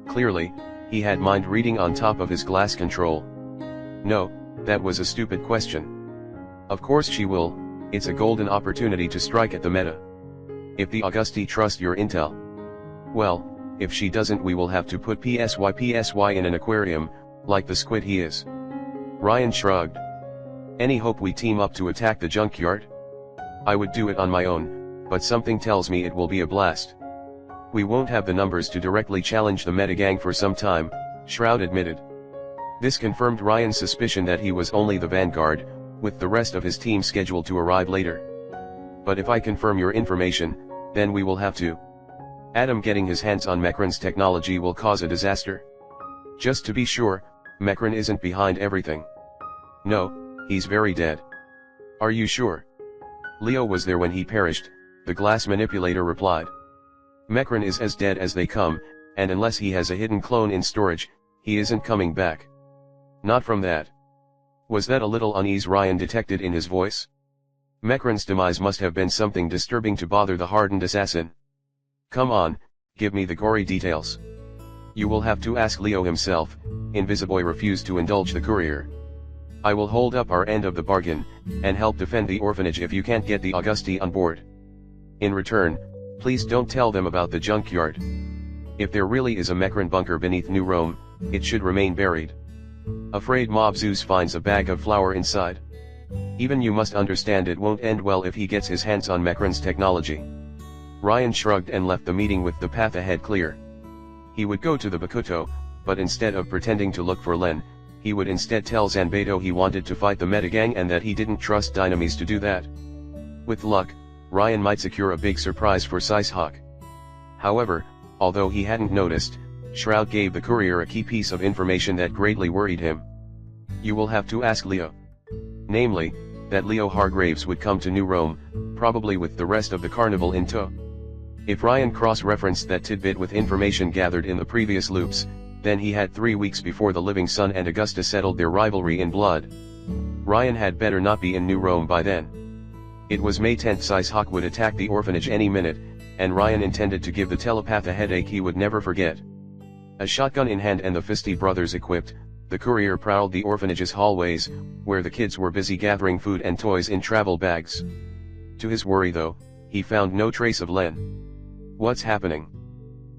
[SPEAKER 1] Clearly, he had mind reading on top of his glass control. No, that was a stupid question. Of course she will, it's a golden opportunity to strike at the meta. If the Augusti trust your intel. Well, if she doesn't we will have to put PSY in an aquarium, like the squid he is. Ryan shrugged. Any hope we team up to attack the junkyard? I would do it on my own, but something tells me it will be a blast. We won't have the numbers to directly challenge the Metagang for some time, Shroud admitted. This confirmed Ryan's suspicion that he was only the vanguard, with the rest of his team scheduled to arrive later. But if I confirm your information, then we will have to. Adam getting his hands on Mechren's technology will cause a disaster. Just to be sure, Mechren isn't behind everything. No, he's very dead. Are you sure? Leo was there when he perished, the glass manipulator replied. Mechren is as dead as they come, and unless he has a hidden clone in storage, he isn't coming back. Not from that. Was that a little unease Ryan detected in his voice? Mechren's demise must have been something disturbing to bother the hardened assassin. Come on, give me the gory details. You will have to ask Leo himself, Invisiboy refused to indulge the courier. I will hold up our end of the bargain, and help defend the orphanage if you can't get the Augusti on board. In return, please don't tell them about the junkyard. If there really is a Mechren bunker beneath New Rome, it should remain buried. Afraid Mob Zeus finds a bag of flour inside. Even you must understand it won't end well if he gets his hands on Mekran's technology. Ryan shrugged and left the meeting with the path ahead clear. He would go to the Bakuto, but instead of pretending to look for Len, he would instead tell Zanbato he wanted to fight the Metagang and that he didn't trust Dynamis to do that. With luck, Ryan might secure a big surprise for Sicehawk. However, although he hadn't noticed, Shroud gave the courier a key piece of information that greatly worried him. You will have to ask Leo. Namely, that Leo Hargraves would come to New Rome, probably with the rest of the carnival in tow. If Ryan cross-referenced that tidbit with information gathered in the previous loops, then he had 3 weeks before the Living Sun and Augusta settled their rivalry in blood. Ryan had better not be in New Rome by then. It was May 10th. Sicehawk would attack the orphanage any minute, and Ryan intended to give the telepath a headache he would never forget. A shotgun in hand and the Fisty brothers equipped, the courier prowled the orphanage's hallways, where the kids were busy gathering food and toys in travel bags. To his worry though, he found no trace of Len. What's happening?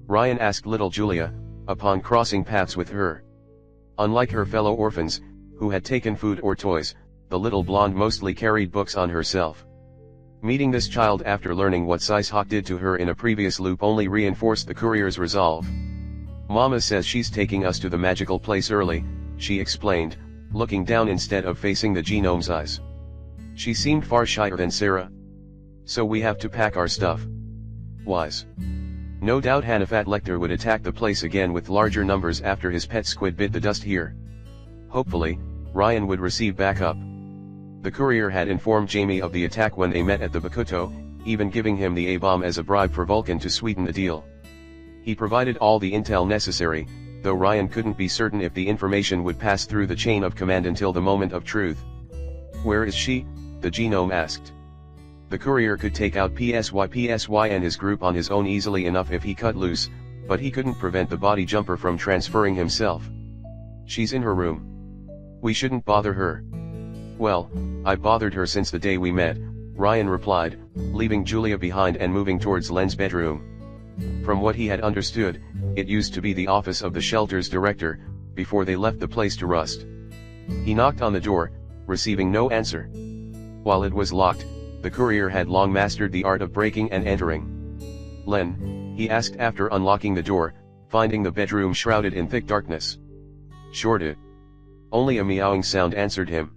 [SPEAKER 1] Ryan asked little Julia, upon crossing paths with her. Unlike her fellow orphans, who had taken food or toys, the little blonde mostly carried books on herself. Meeting this child after learning what Sicehawk did to her in a previous loop only reinforced the courier's resolve. Mama says she's taking us to the magical place early, she explained, looking down instead of facing the genome's eyes. She seemed far shyer than Sarah. So we have to pack our stuff. Wise. No doubt Hannafat Lecter would attack the place again with larger numbers after his pet squid bit the dust here. Hopefully, Ryan would receive backup. The courier had informed Jamie of the attack when they met at the Bakuto, even giving him the A-bomb as a bribe for Vulcan to sweeten the deal. He provided all the intel necessary, though Ryan couldn't be certain if the information would pass through the chain of command until the moment of truth. Where is she? The genome asked. The courier could take out PSY and his group on his own easily enough if he cut loose, but he couldn't prevent the body jumper from transferring himself. She's in her room. We shouldn't bother her. Well, I bothered her since the day we met, Ryan replied, leaving Julia behind and moving towards Len's bedroom. From what he had understood, it used to be the office of the shelter's director, before they left the place to rust. He knocked on the door, receiving no answer. While it was locked, the courier had long mastered the art of breaking and entering. Len, he asked after unlocking the door, finding the bedroom shrouded in thick darkness. Shorted. Only a meowing sound answered him.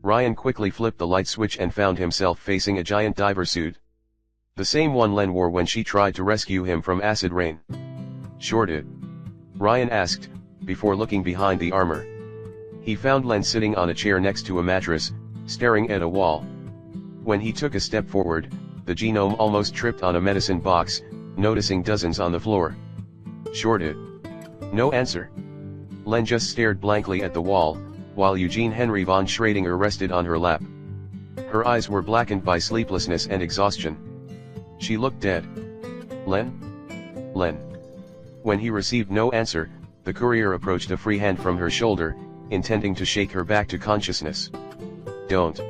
[SPEAKER 1] Ryan quickly flipped the light switch and found himself facing a giant diver suit. The same one Len wore when she tried to rescue him from acid rain. Shorted? Ryan asked, before looking behind the armor. He found Len sitting on a chair next to a mattress, staring at a wall. When he took a step forward, the genome almost tripped on a medicine box, noticing dozens on the floor. Shorted? No answer. Len just stared blankly at the wall, while Eugene Henry von Schrödinger rested on her lap. Her eyes were blackened by sleeplessness and exhaustion. She looked dead. Len? Len. When he received no answer, the courier approached a free hand from her shoulder, intending to shake her back to consciousness. Don't.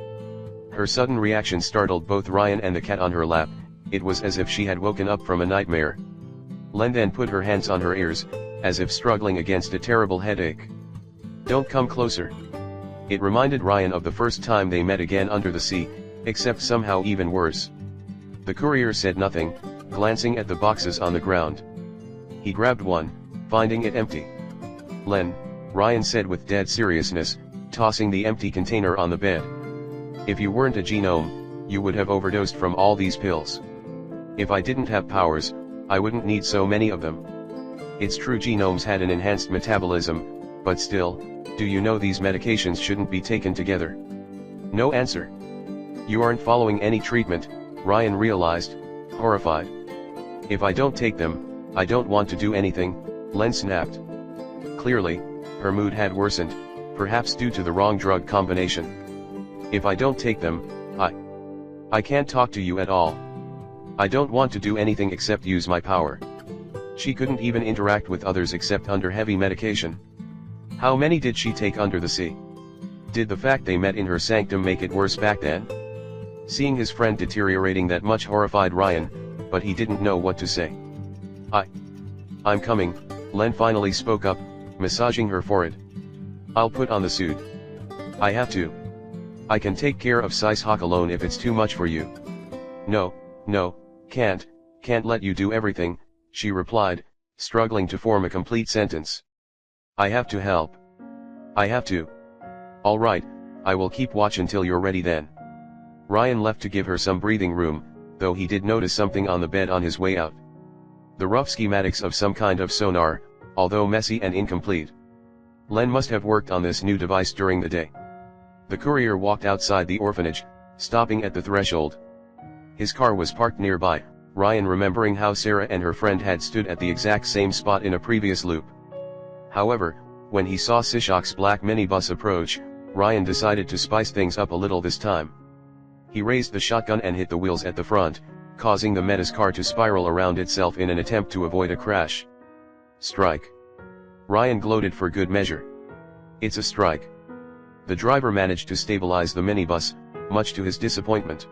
[SPEAKER 1] Her sudden reaction startled both Ryan and the cat on her lap. It was as if she had woken up from a nightmare. Len then put her hands on her ears, as if struggling against a terrible headache. Don't come closer. It reminded Ryan of the first time they met again under the sea, except somehow even worse. The courier said nothing, glancing at the boxes on the ground. He grabbed one, finding it empty. Len, Ryan said with dead seriousness, tossing the empty container on the bed. If you weren't a genome, you would have overdosed from all these pills. If I didn't have powers, I wouldn't need so many of them. It's true genomes had an enhanced metabolism, but still, do you know these medications shouldn't be taken together? No answer. You aren't following any treatment, Ryan realized, horrified. If I don't take them, I don't want to do anything, Len snapped. Clearly, her mood had worsened, perhaps due to the wrong drug combination. If I don't take them, I can't talk to you at all. I don't want to do anything except use my power. She couldn't even interact with others except under heavy medication. How many did she take under the sea? Did the fact they met in her sanctum make it worse back then? Seeing his friend deteriorating that much horrified Ryan, but he didn't know what to say. I'm coming, Len finally spoke up, massaging her forehead. I'll put on the suit. I have to. I can take care of Sicehawk alone if it's too much for you. No, no, can't let you do everything, she replied, struggling to form a complete sentence. I have to help. I have to. Alright, I will keep watch until you're ready then. Ryan left to give her some breathing room, though he did notice something on the bed on his way out. The rough schematics of some kind of sonar, although messy and incomplete. Len must have worked on this new device during the day. The courier walked outside the orphanage, stopping at the threshold. His car was parked nearby, Ryan remembering how Sarah and her friend had stood at the exact same spot in a previous loop. However, when he saw Sishak's black minibus approach, Ryan decided to spice things up a little this time. He raised the shotgun and hit the wheels at the front, causing the Metis car to spiral around itself in an attempt to avoid a crash. Strike. Ryan gloated for good measure. It's a strike. The driver managed to stabilize the minibus, much to his disappointment.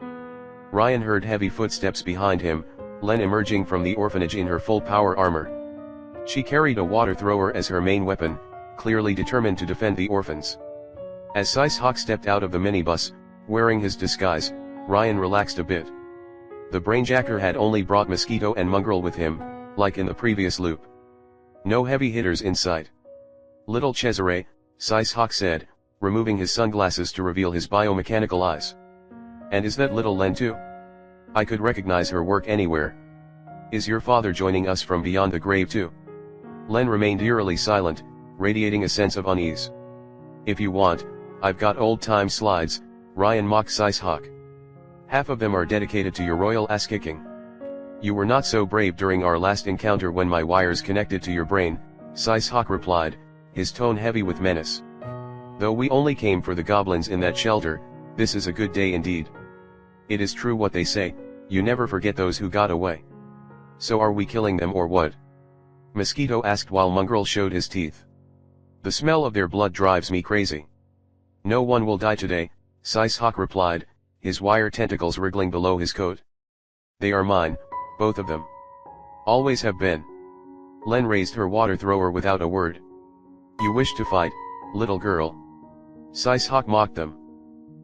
[SPEAKER 1] Ryan heard heavy footsteps behind him, Len emerging from the orphanage in her full power armor. She carried a water thrower as her main weapon, clearly determined to defend the orphans. As Sicehawk stepped out of the minibus, wearing his disguise, Ryan relaxed a bit. The brainjacker had only brought Mosquito and Mongrel with him, like in the previous loop. No heavy hitters in sight. Little Cesare, Sicehawk said, removing his sunglasses to reveal his biomechanical eyes. And is that little Len too? I could recognize her work anywhere. Is your father joining us from beyond the grave too? Len remained eerily silent, radiating a sense of unease. If you want, I've got old-time slides, Ryan mocked Sicehawk. Half of them are dedicated to your royal ass-kicking. You were not so brave during our last encounter when my wires connected to your brain, Sicehawk replied, his tone heavy with menace. Though we only came for the goblins in that shelter, this is a good day indeed. It is true what they say, you never forget those who got away. So are we killing them or what? Mosquito asked while Mongrel showed his teeth. The smell of their blood drives me crazy. No one will die today, Sicehawk replied, his wire tentacles wriggling below his coat. They are mine, both of them. Always have been. Len raised her water thrower without a word. You wish to fight, little girl? Sicehawk mocked them.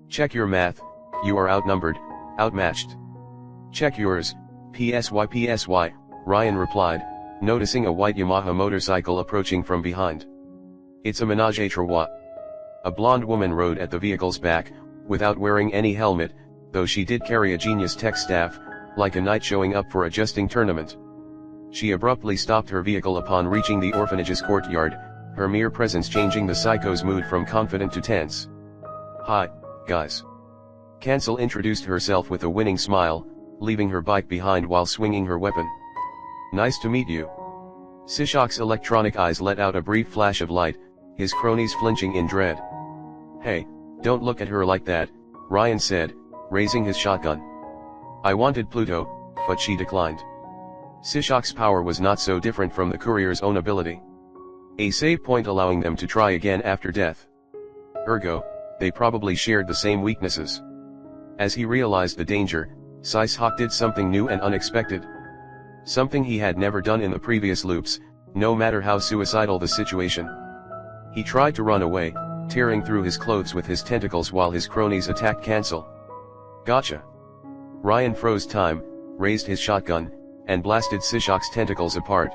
[SPEAKER 1] Check your math, you are outnumbered, outmatched. Check yours, PSY, Ryan replied, noticing a white Yamaha motorcycle approaching from behind. It's a menage a trois. A blonde woman rode at the vehicle's back, without wearing any helmet, though she did carry a genius tech staff, like a knight showing up for a jesting tournament. She abruptly stopped her vehicle upon reaching the orphanage's courtyard, her mere presence changing the psycho's mood from confident to tense. Hi, guys. Cancel introduced herself with a winning smile, leaving her bike behind while swinging her weapon. Nice to meet you. Sishak's electronic eyes let out a brief flash of light, his cronies flinching in dread. Hey, don't look at her like that, Ryan said, raising his shotgun. I wanted Pluto, but she declined. Sishak's power was not so different from the courier's own ability. A save point allowing them to try again after death. Ergo, they probably shared the same weaknesses. As he realized the danger, Sicehawk did something new and unexpected. Something he had never done in the previous loops, no matter how suicidal the situation. He tried to run away, tearing through his clothes with his tentacles while his cronies attacked Cancel. Gotcha. Ryan froze time, raised his shotgun, and blasted Sishak's tentacles apart.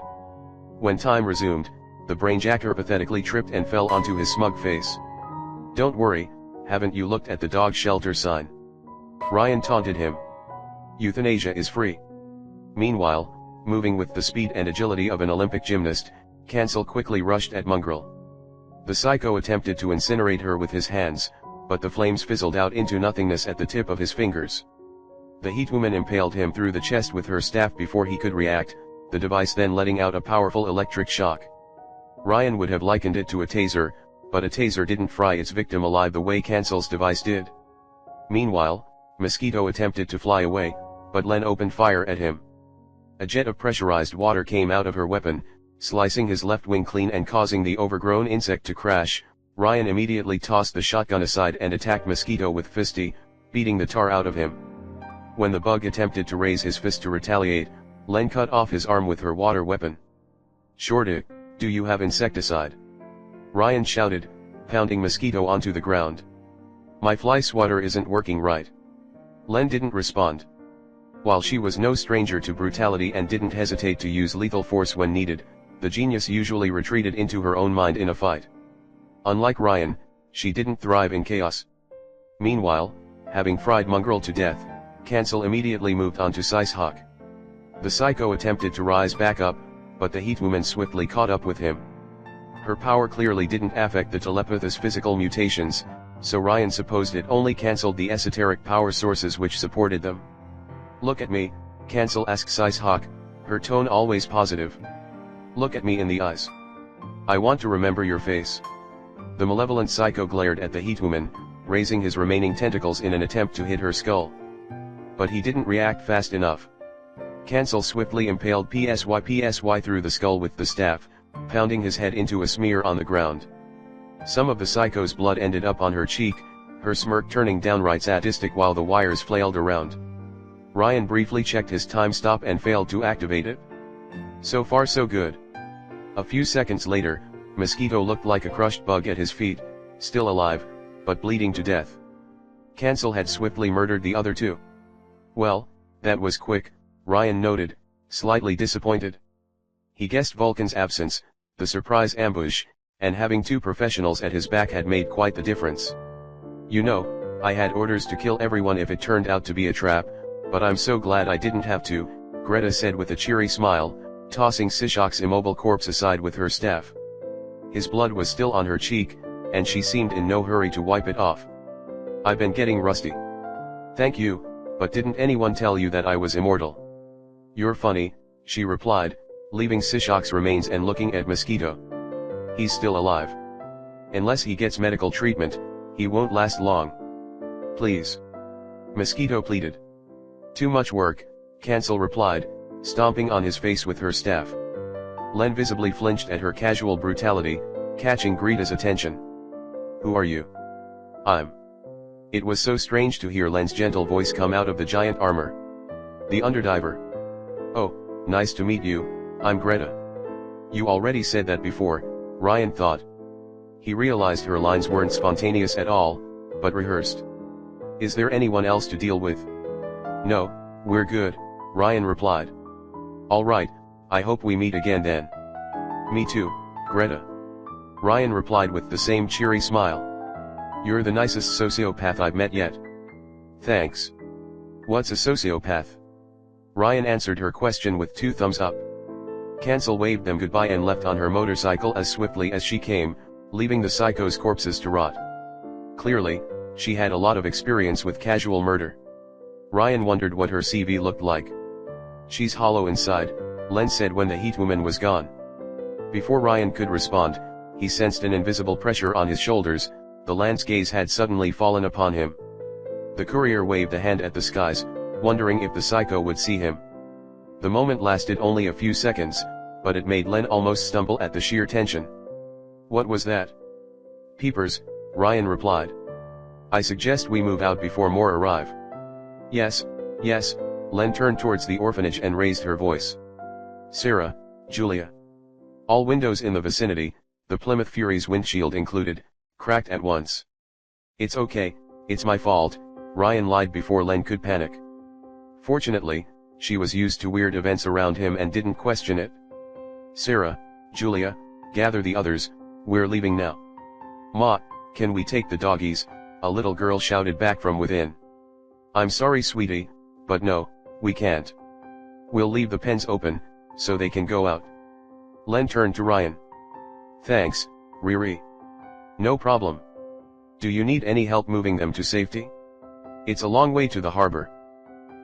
[SPEAKER 1] When time resumed, the brainjacker pathetically tripped and fell onto his smug face. Don't worry, haven't you looked at the dog shelter sign? Ryan taunted him. Euthanasia is free. Meanwhile, moving with the speed and agility of an Olympic gymnast, Cancel quickly rushed at Mongrel. The psycho attempted to incinerate her with his hands, but the flames fizzled out into nothingness at the tip of his fingers. The heat woman impaled him through the chest with her staff before he could react, the device then letting out a powerful electric shock. Ryan would have likened it to a taser, but a taser didn't fry its victim alive the way Cancel's device did. Meanwhile, Mosquito attempted to fly away, but Len opened fire at him. A jet of pressurized water came out of her weapon, slicing his left wing clean and causing the overgrown insect to crash. Ryan immediately tossed the shotgun aside and attacked Mosquito with Fisty, beating the tar out of him. When the bug attempted to raise his fist to retaliate, Len cut off his arm with her water weapon. Shorty, do you have insecticide? Ryan shouted, pounding Mosquito onto the ground. My fly swatter isn't working right. Len didn't respond. While she was no stranger to brutality and didn't hesitate to use lethal force when needed, the genius usually retreated into her own mind in a fight. Unlike Ryan, she didn't thrive in chaos. Meanwhile, having fried Mongrel to death, Cancel immediately moved on to Sicehawk. The Psycho attempted to rise back up, but the Heatwoman swiftly caught up with him. Her power clearly didn't affect the telepathy's physical mutations, so Ryan supposed it only cancelled the esoteric power sources which supported them. "Look at me," Cancel asked Sicehawk, her tone always positive. "Look at me in the eyes. I want to remember your face." The malevolent Psycho glared at the Heatwoman, raising his remaining tentacles in an attempt to hit her skull. But he didn't react fast enough. Cancel swiftly impaled PSY through the skull with the staff, pounding his head into a smear on the ground. Some of the Psycho's blood ended up on her cheek, her smirk turning downright sadistic while the wires flailed around. Ryan briefly checked his time stop and failed to activate it. So far so good. A few seconds later, Mosquito looked like a crushed bug at his feet, still alive, but bleeding to death. Cancel had swiftly murdered the other two. "Well, that was quick," Ryan noted, slightly disappointed. He guessed Vulcan's absence, the surprise ambush, and having two professionals at his back had made quite the difference. "You know, I had orders to kill everyone if it turned out to be a trap, but I'm so glad I didn't have to," Greta said with a cheery smile, tossing Sicehawk's immobile corpse aside with her staff. His blood was still on her cheek, and she seemed in no hurry to wipe it off. "I've been getting rusty." "Thank you, but didn't anyone tell you that I was immortal?" "You're funny," she replied, leaving Sicehawk's remains and looking at Mosquito. "He's still alive. Unless he gets medical treatment, he won't last long. Please." Mosquito pleaded. "Too much work," Cancel replied, stomping on his face with her staff. Len visibly flinched at her casual brutality, catching Greta's attention. "Who are you?" "I'm." It was so strange to hear Len's gentle voice come out of the giant armor. "The Underdiver." "Oh, nice to meet you, I'm Greta." "You already said that before," Ryan thought. He realized her lines weren't spontaneous at all, but rehearsed. "Is there anyone else to deal with?" "No, we're good," Ryan replied. "All right, I hope we meet again then." "Me too, Greta." Ryan replied with the same cheery smile. "You're the nicest sociopath I've met yet." "Thanks." "What's a sociopath?" Ryan answered her question with two thumbs up. Cancel waved them goodbye and left on her motorcycle as swiftly as she came, leaving the Psycho's corpses to rot. Clearly, she had a lot of experience with casual murder. Ryan wondered what her CV looked like. "She's hollow inside," Len said when the Heatwoman was gone. Before Ryan could respond, he sensed an invisible pressure on his shoulders. The lance gaze had suddenly fallen upon him. The courier waved a hand at the skies, wondering if the Psycho would see him. The moment lasted only a few seconds, but it made Len almost stumble at the sheer tension. "What was that?" "Peepers," Ryan replied. "I suggest we move out before more arrive." Yes, Len turned towards the orphanage and raised her voice. "Sarah, Julia." All windows in the vicinity, the Plymouth Fury's windshield included, cracked at once. "It's okay, it's my fault," Ryan lied before Len could panic. Fortunately, she was used to weird events around him and didn't question it. "Sarah, Julia, gather the others, we're leaving now." "Ma, can we take the doggies?" a little girl shouted back from within. "I'm sorry sweetie, but no, we can't. We'll leave the pens open, so they can go out." Len turned to Ryan. "Thanks, Riri." "No problem. Do you need any help moving them to safety?" "It's a long way to the harbor."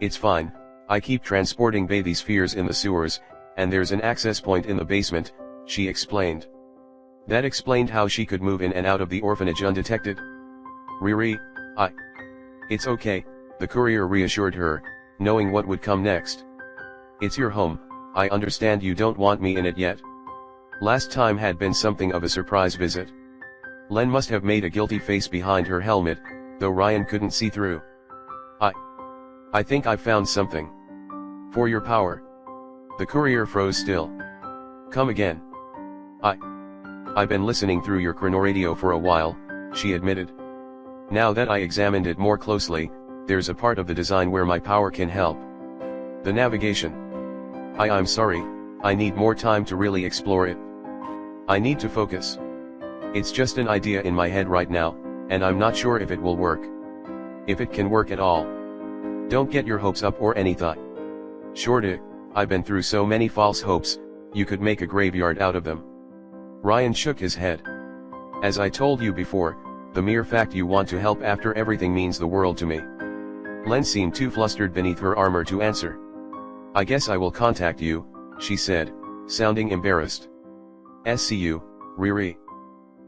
[SPEAKER 1] "It's fine, I keep transporting baby spheres in the sewers, and there's an access point in the basement," she explained. That explained how she could move in and out of the orphanage undetected. "Riri, It's okay," the courier reassured her, knowing what would come next. "It's your home, I understand you don't want me in it yet." Last time had been something of a surprise visit. Len must have made a guilty face behind her helmet, though Ryan couldn't see through. I think I found something. For your power." The courier froze still. "Come again." I've been listening through your chronoradio for a while," she admitted. Now that I examined it more closely, there's a part of the design where my power can help. The navigation. I'm sorry, I need more time to really explore it. I need to focus. It's just an idea in my head right now, and I'm not sure if it will work. If it can work at all. Don't get your hopes up or anything. Shorty, I've been through so many false hopes, you could make a graveyard out of them. Ryan shook his head. As I told you before, the mere fact you want to help after everything means the world to me. Len seemed too flustered beneath her armor to answer. I guess I will contact you, she said, sounding embarrassed. See you, Riri.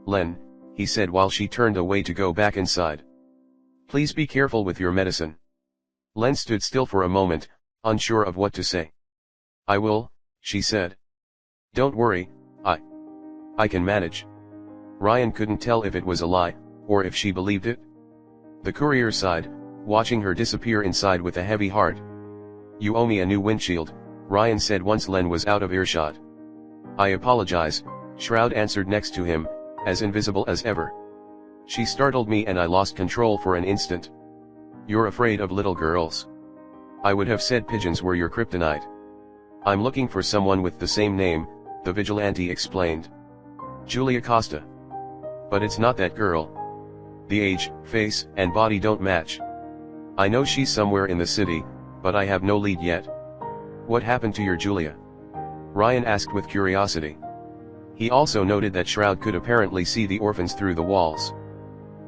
[SPEAKER 1] Len, he said while she turned away to go back inside. Please be careful with your medicine. Len stood still for a moment, unsure of what to say. I will, she said. Don't worry, I can manage. Ryan couldn't tell if it was a lie, or if she believed it. The courier sighed, watching her disappear inside with a heavy heart. You owe me a new windshield, Ryan said once Len was out of earshot. I apologize, Shroud answered next to him, as invisible as ever. She startled me and I lost control for an instant. You're afraid of little girls. I would have said pigeons were your kryptonite. I'm looking for someone with the same name, the vigilante explained. Julia Costa. But it's not that girl. The age, face, and body don't match. I know she's somewhere in the city, but I have no lead yet. What happened to your Julia? Ryan asked with curiosity. He also noted that Shroud could apparently see the orphans through the walls.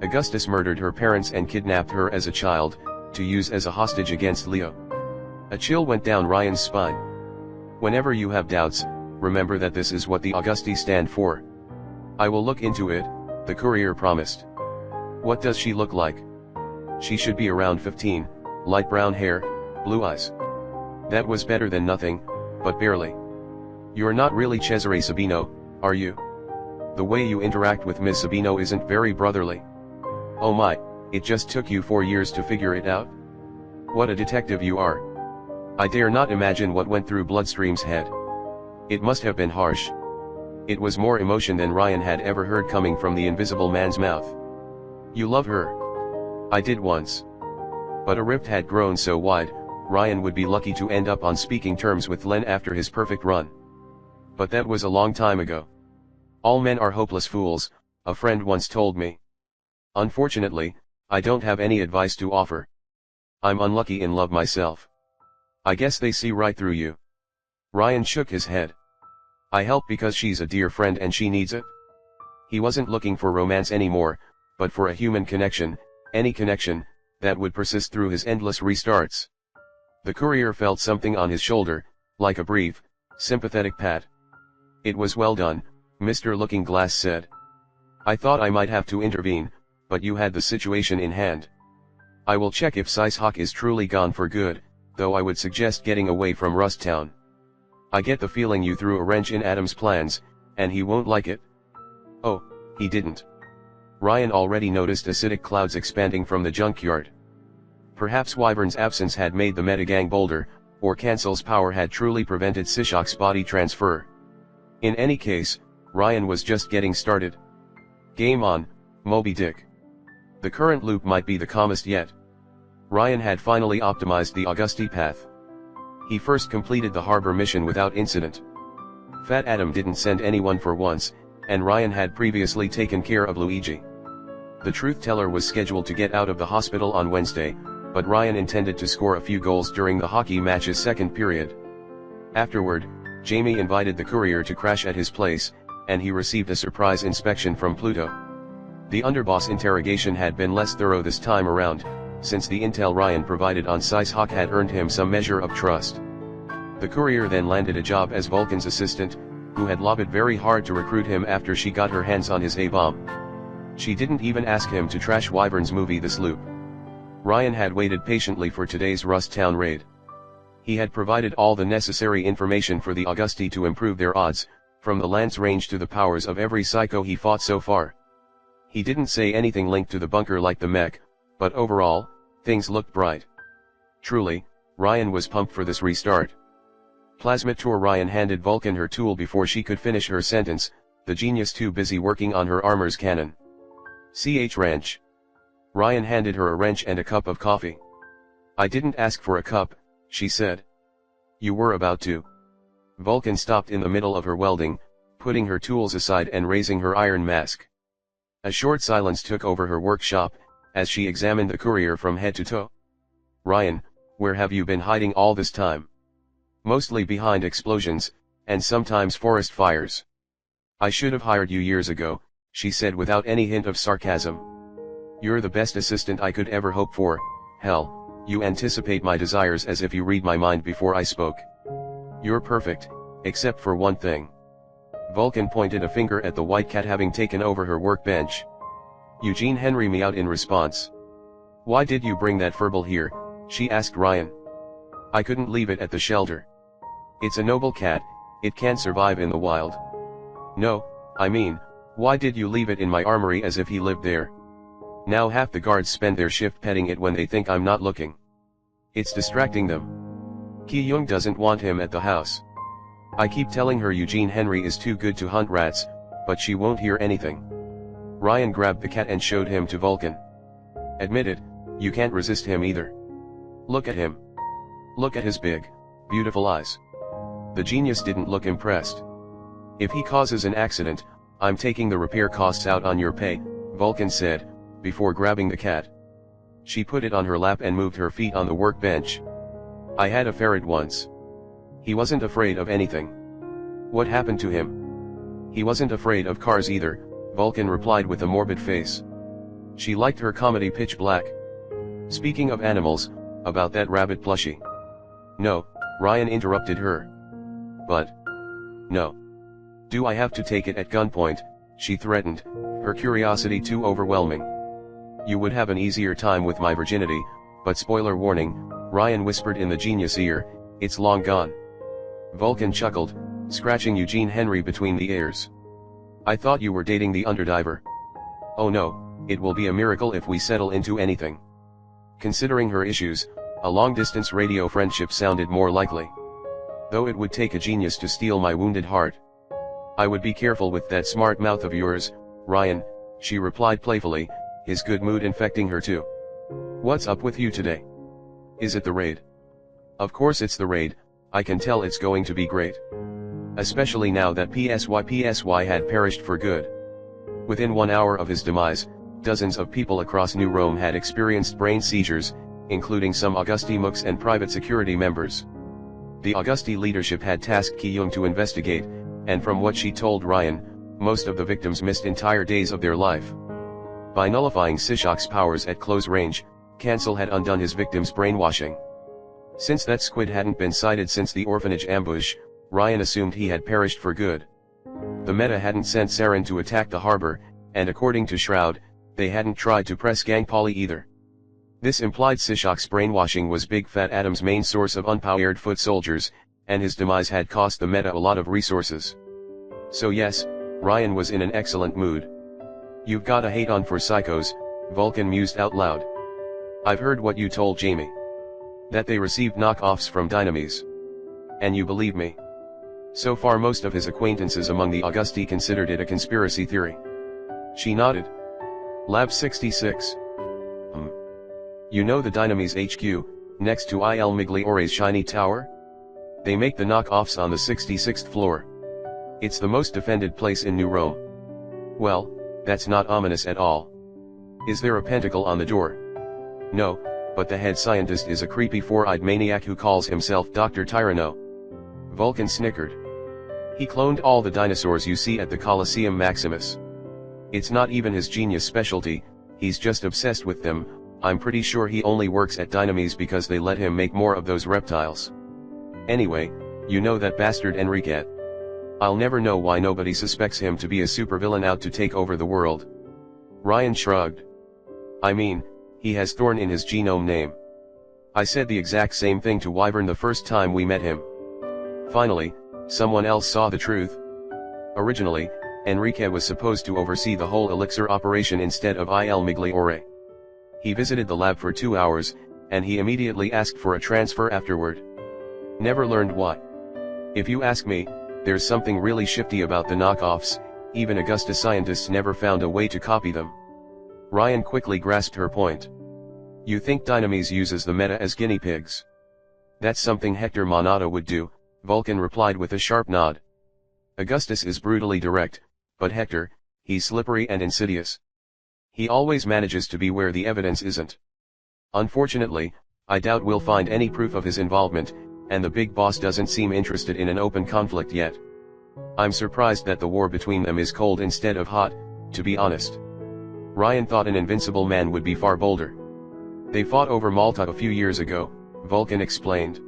[SPEAKER 1] Augustus murdered her parents and kidnapped her as a child, to use as a hostage against Leo. A chill went down Ryan's spine. Whenever you have doubts, remember that this is what the Augusti stand for. I will look into it, the courier promised. What does she look like? She should be around 15, light brown hair, blue eyes. That was better than nothing, but barely. You're not really Cesare Sabino, are you? The way you interact with Miss Sabino isn't very brotherly. Oh my, it just took you 4 years to figure it out? What a detective you are. I dare not imagine what went through Bloodstream's head. It must have been harsh. It was more emotion than Ryan had ever heard coming from the invisible man's mouth. You love her? I did once. But a rift had grown so wide, Ryan would be lucky to end up on speaking terms with Len after his perfect run. But that was a long time ago. All men are hopeless fools, a friend once told me. Unfortunately, I don't have any advice to offer. I'm unlucky in love myself. I guess they see right through you. Ryan shook his head. I help because she's a dear friend and she needs it. He wasn't looking for romance anymore, but for a human connection, any connection, that would persist through his endless restarts. The courier felt something on his shoulder, like a brief, sympathetic pat. It was well done, Mr. Looking Glass said. I thought I might have to intervene, but you had the situation in hand. I will check if Sicehawk is truly gone for good, though I would suggest getting away from Rust Town. I get the feeling you threw a wrench in Adam's plans, and he won't like it. Oh, he didn't. Ryan already noticed acidic clouds expanding from the junkyard. Perhaps Wyvern's absence had made the metagang bolder, or Cancel's power had truly prevented Sishak's body transfer. In any case, Ryan was just getting started. Game on, Moby Dick. The current loop might be the calmest yet. Ryan had finally optimized the Augusti path. He first completed the harbor mission without incident. Fat Adam didn't send anyone for once, and Ryan had previously taken care of Luigi. The truth teller was scheduled to get out of the hospital on Wednesday, but Ryan intended to score a few goals during the hockey match's second period. Afterward, Jamie invited the courier to crash at his place, and he received a surprise inspection from Pluto. The underboss interrogation had been less thorough this time around, since the intel Ryan provided on Sicehawk had earned him some measure of trust. The courier then landed a job as Vulcan's assistant, who had lobbied very hard to recruit him after she got her hands on his A-bomb. She didn't even ask him to trash Wyvern's movie This Loop. Ryan had waited patiently for today's Rust Town raid. He had provided all the necessary information for the Augusti to improve their odds, from the lance range to the powers of every psycho he fought so far. He didn't say anything linked to the bunker like the mech, but overall, things looked bright. Truly, Ryan was pumped for this restart. Plasmator Ryan handed Vulcan her tool before she could finish her sentence, the genius too busy working on her armor's cannon. CH Ranch. Ryan handed her a wrench and a cup of coffee. "I didn't ask for a cup," she said. "You were about to." Vulcan stopped in the middle of her welding, putting her tools aside and raising her iron mask. A short silence took over her workshop, as she examined the courier from head to toe. "Ryan, where have you been hiding all this time?" "Mostly behind explosions, and sometimes forest fires." "I should have hired you years ago," she said without any hint of sarcasm. "You're the best assistant I could ever hope for. Hell, you anticipate my desires as if you read my mind before I spoke. You're perfect, except for one thing." Vulcan pointed a finger at the white cat having taken over her workbench. Eugene Henry meowed in response. "Why did you bring that furball here?" she asked Ryan. "I couldn't leave it at the shelter. It's a noble cat, it can't survive in the wild." "No, I mean, why did you leave it in my armory as if he lived there? Now half the guards spend their shift petting it when they think I'm not looking. It's distracting them. Ki-young doesn't want him at the house. I keep telling her Eugene Henry is too good to hunt rats, but she won't hear anything." Ryan grabbed the cat and showed him to Vulcan. "Admit it, you can't resist him either. Look at him. Look at his big, beautiful eyes." The genius didn't look impressed. "If he causes an accident, I'm taking the repair costs out on your pay," Vulcan said, before grabbing the cat. She put it on her lap and moved her feet on the workbench. "I had a ferret once. He wasn't afraid of anything." "What happened to him?" "He wasn't afraid of cars either," Vulcan replied with a morbid face. She liked her comedy pitch black. "Speaking of animals, about that rabbit plushie." "No," Ryan interrupted her. "But. No. Do I have to take it at gunpoint?" she threatened, her curiosity too overwhelming. "You would have an easier time with my virginity, but spoiler warning," Ryan whispered in the genius' ear, "it's long gone." Vulcan chuckled, scratching Eugene Henry between the ears. "I thought you were dating the underdiver." "Oh no, it will be a miracle if we settle into anything." Considering her issues, a long-distance radio friendship sounded more likely. "Though it would take a genius to steal my wounded heart." "I would be careful with that smart mouth of yours, Ryan," she replied playfully, his good mood infecting her too. "What's up with you today? Is it the raid?" "Of course it's the raid, I can tell it's going to be great. Especially now that PSY had perished for good." Within 1 hour of his demise, dozens of people across New Rome had experienced brain seizures, including some Augusti mooks and private security members. The Augusti leadership had tasked Ki-young to investigate, and from what she told Ryan, most of the victims missed entire days of their life. By nullifying Sishok's powers at close range, Cancel had undone his victims' brainwashing. Since that squid hadn't been sighted since the orphanage ambush, Ryan assumed he had perished for good. The Meta hadn't sent Saren to attack the harbor, and according to Shroud, they hadn't tried to press Gang Polly either. This implied Sishok's brainwashing was Big Fat Adam's main source of unpowered foot soldiers, and his demise had cost the Meta a lot of resources. So yes, Ryan was in an excellent mood. "You've gotta hate on for psychos," Vulcan mused out loud. "I've heard what you told Jamie. That they received knockoffs from Dynamis. And you believe me?" So far most of his acquaintances among the Augusti considered it a conspiracy theory. She nodded. "Lab 66. You know the Dynamis HQ, next to Il Migliore's shiny tower? They make the knockoffs on the 66th floor. It's the most defended place in New Rome." "Well, that's not ominous at all. Is there a pentacle on the door?" "No, but the head scientist is a creepy four-eyed maniac who calls himself Dr. Tyranno." Vulcan snickered. "He cloned all the dinosaurs you see at the Colosseum Maximus. It's not even his genius specialty, he's just obsessed with them. I'm pretty sure he only works at Dynamis because they let him make more of those reptiles. Anyway, you know that bastard Enriquet. I'll never know why nobody suspects him to be a supervillain out to take over the world." Ryan shrugged. "I mean, he has Thorn in his genome name. I said the exact same thing to Wyvern the first time we met him." Finally, someone else saw the truth. Originally, Enrique was supposed to oversee the whole elixir operation instead of Il Migliore. He visited the lab for 2 hours, and he immediately asked for a transfer afterward. Never learned why. If you ask me, there's something really shifty about the knockoffs, even Augusta scientists never found a way to copy them. Ryan quickly grasped her point. You think Dynames uses the meta as guinea pigs? That's something Hector Monada would do, Vulcan replied with a sharp nod. Augustus is brutally direct, but Hector, he's slippery and insidious. He always manages to be where the evidence isn't. Unfortunately, I doubt we'll find any proof of his involvement, and the big boss doesn't seem interested in an open conflict yet. I'm surprised that the war between them is cold instead of hot, to be honest. Ryan thought an invincible man would be far bolder. They fought over Malta a few years ago, Vulcan explained.